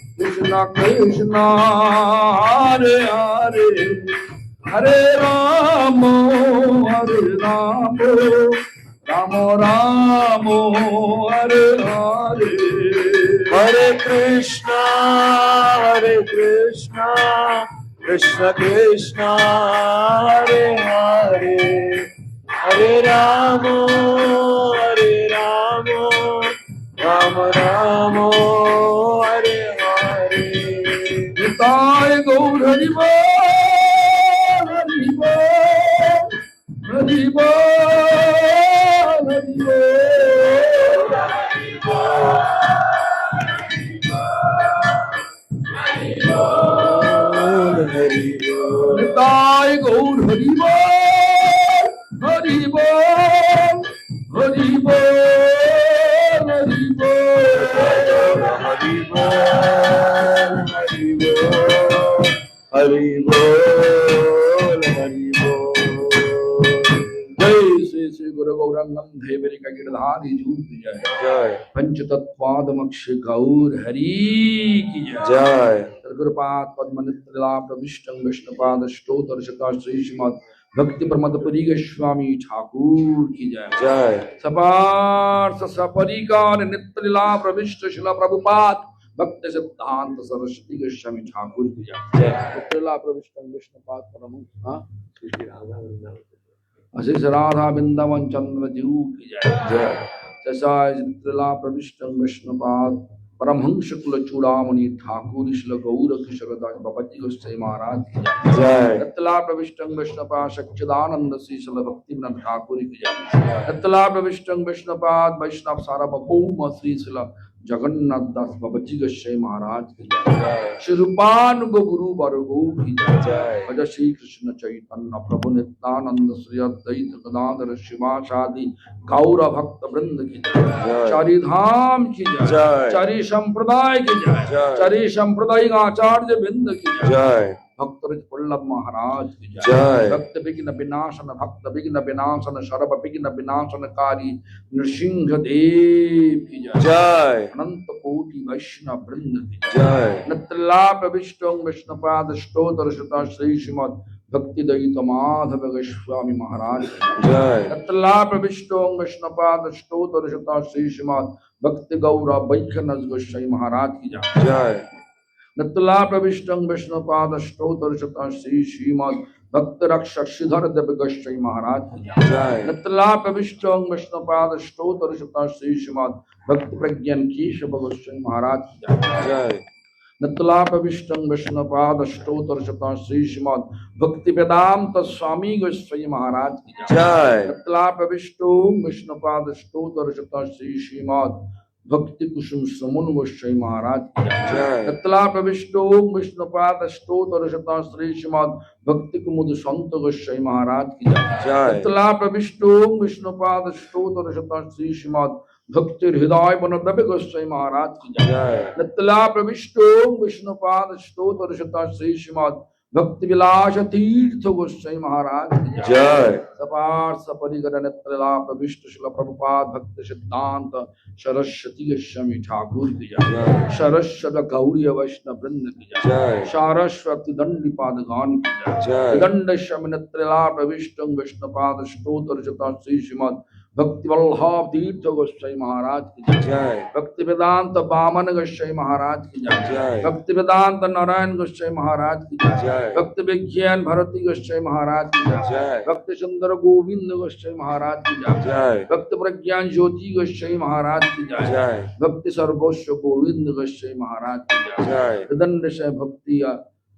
A: कृष्ण कृष्ण हरे हरे हरे राम राम राम हरे हरे
B: हरे कृष्ण कृष्ण कृष्ण हरे हरे हरे राम राम राम हरे हरे
A: निताय गौर हरि बोल हरि बोल हरि बोल हरि बोल
B: हरि बोल
A: निताय गौर हरि बोल हरि बोल हरि बोल हरि बोल
B: हरि बोल हरि बोल हरि बोल हरि बोल
A: जय श्री गुरु गौरंगम देवरिका गिरधारी जूत जय
B: जय
A: पंचतत्वादमक्ष गौर हरि की जय
B: जय
A: सद्गुरुपाद पद्मनित्रिला प्रविष्टं विष्णुपाद स्तोत्र शता श्री श्रीमद् भक्ति प्रमदपुरी गोस्वामी ठाकुर की जय
B: जय
A: सपार्थ सपरिकार नित्यलीला प्रविष्ट शिला प्रभुपाद भक्त सिद्धांत सरस्वती गोस्वामी ठाकुर की जय नित्यलीला प्रविष्टं विष्णुपाद परम अशिष राधा वृंदावन चंद्र जीव की जय
B: जय
A: ससाय नित्यलीला प्रविष्टं विष्णुपाद परमहंस कुल चूड़ामणि ठाकुर श्ल गौर किशोर दास बाबाजी गोसाई महाराज की जय
B: जय
A: रत्तला प्रविष्टं वैष्णवपा सच्चिदानंद श्री श्रील भक्तिविनोद ठाकुर की जय रत्तला प्रविष्टं वैष्णवपाद वैष्णव सार्वभौम श्री श्रील जगन्नाथ दास बाबाजी गोसाई महाराज की जय श्री रूपानुग गुरु वर्गो की जय भज श्री कृष्ण चैतन्य प्रभु नित्यानंद श्री अद्वैत गदाधर शिवासादि गौर भक्त वृंद की जय चारि धाम की जय
B: जय
A: चारि संप्रदाय की जय
B: जय।
A: चारि सांप्रदायिक आचार्य वृंद की जय
B: जय
A: भक्त वल्लभ महाराज की
B: जय।
A: जय भक्त विघ्न विनाशन भक्त विघ्न विनाशन सर्व विघ्न विनाशनकारी नृसिंह देव की जय
B: जय
A: अनंत कोटि वैष्णव वृंद की
B: जय
A: नत्रला प्रविष्टं विष्णुपाद स्तोत्र शता श्री श्रीमद् भक्ति दयित माधव गोस्वामी महाराज की
B: जय
A: नत्रला प्रविष्टं विष्णुपाद स्तोत्र शता श्री श्रीमद् भक्ति गौर वैखनस गोसाई महाराज की जय
B: जय
A: नत्तला प्रविष्टं विष्णुपाद स्तोत्र शता श्री श्रीमद् भक्त रक्षक श्रीधर देव गोसाई महाराज की जय
B: जय
A: नत्तला प्रविष्टं विष्णुपाद स्तोत्र शता श्री श्रीमद् भक्त प्रज्ञान केशव गोसाई महाराज की जय
B: जय
A: नतलापविष्टं विष्णुपादष्टोत्तरशतं श्री श्रीमद् भक्ति वेदांत स्वामी गोस्वामी महाराज की
B: जय
A: नतलापविष्टं विष्णुपादष्टोत्तरशतं श्री श्रीमद् भक्ति कुसुम समन गोस्वामी महाराज की
B: जय
A: नतलापविष्टं विष्णुपादष्टोत्तरशतं श्री श्रीमद् भक्ति कुमुद संत गोस्वामी महाराज की
B: जय
A: नतलापविष्टं विष्णुपादष्टोत्तरशतं श्री श्रीमद् भक्ति हृदय बनदबे गोस्वामी महाराज की
B: जय
A: नतला प्रविष्टो विष्णुपाद स्तोत्रशतं श्री श्रीमद् भक्ति विलास तीर्थ गोस्वामी महाराज की
B: जय
A: सपार सपरिगर नतला प्रविष्ट शिल प्रभुपाद भक्त सिद्धांत सरस्वती गोस्वामी ठाकुर की जय सरस्वत गौड़ी वैष्णव वृंद की
B: जय
A: सारस्वती दंडीपाद गान की
B: जय
A: दंड नतला प्रविष्ट विष्णुपाद स्तोत्रशतं श्री श्रीमद् भक्ति वल्लभ तीर्थ गोस्वामी महाराज की
B: जय
A: भक्ति वेदांत वामन गोस्वामी महाराज की
B: जय
A: भक्ति वेदांत नारायण गोस्वामी महाराज की
B: जय
A: भक्ति विज्ञान भारती गोस्वामी महाराज की
B: जय
A: भक्ति सुंदर गोविंद गोस्वामी महाराज की
B: जय
A: भक्ति प्रज्ञान ज्योति गोस्वामी महाराज की
B: जय
A: भक्ति सर्वस्व गोविंद गोस्वामी महाराज की
B: जय
A: दंड से भक्ति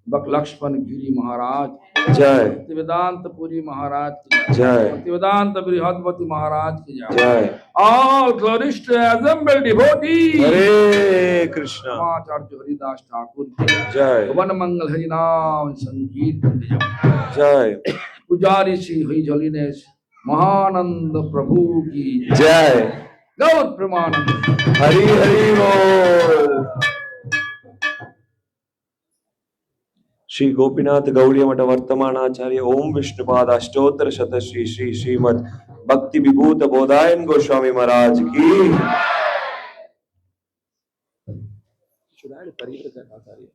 A: लक्ष्मण गिरी महाराज
B: जय
A: भक्ति वेदांत पुरी महाराज की
B: जय
A: भक्ति वेदांत बृहस्पति महाराज की
B: जय
A: All glorious to assembled devotees.
B: हरे कृष्णा
A: आचार्य हरिदास ठाकुर की
B: जय
A: वन मंगल हरि नाम संकीर्तन
B: जय
A: पुजारी श्री हुई जलिनेश महानंद प्रभु की
B: जय
A: गौर प्रमानंद
B: हरि हरि बोल श्री गोपीनाथ गौड़ी मठ वर्तमानाचार्य ओम विष्णुपाद अष्टोत्तर शत श्री श्री श्रीमद भक्ति विभूत बोधायन गोस्वामी महाराज की
C: Should add Parivratana Acharya.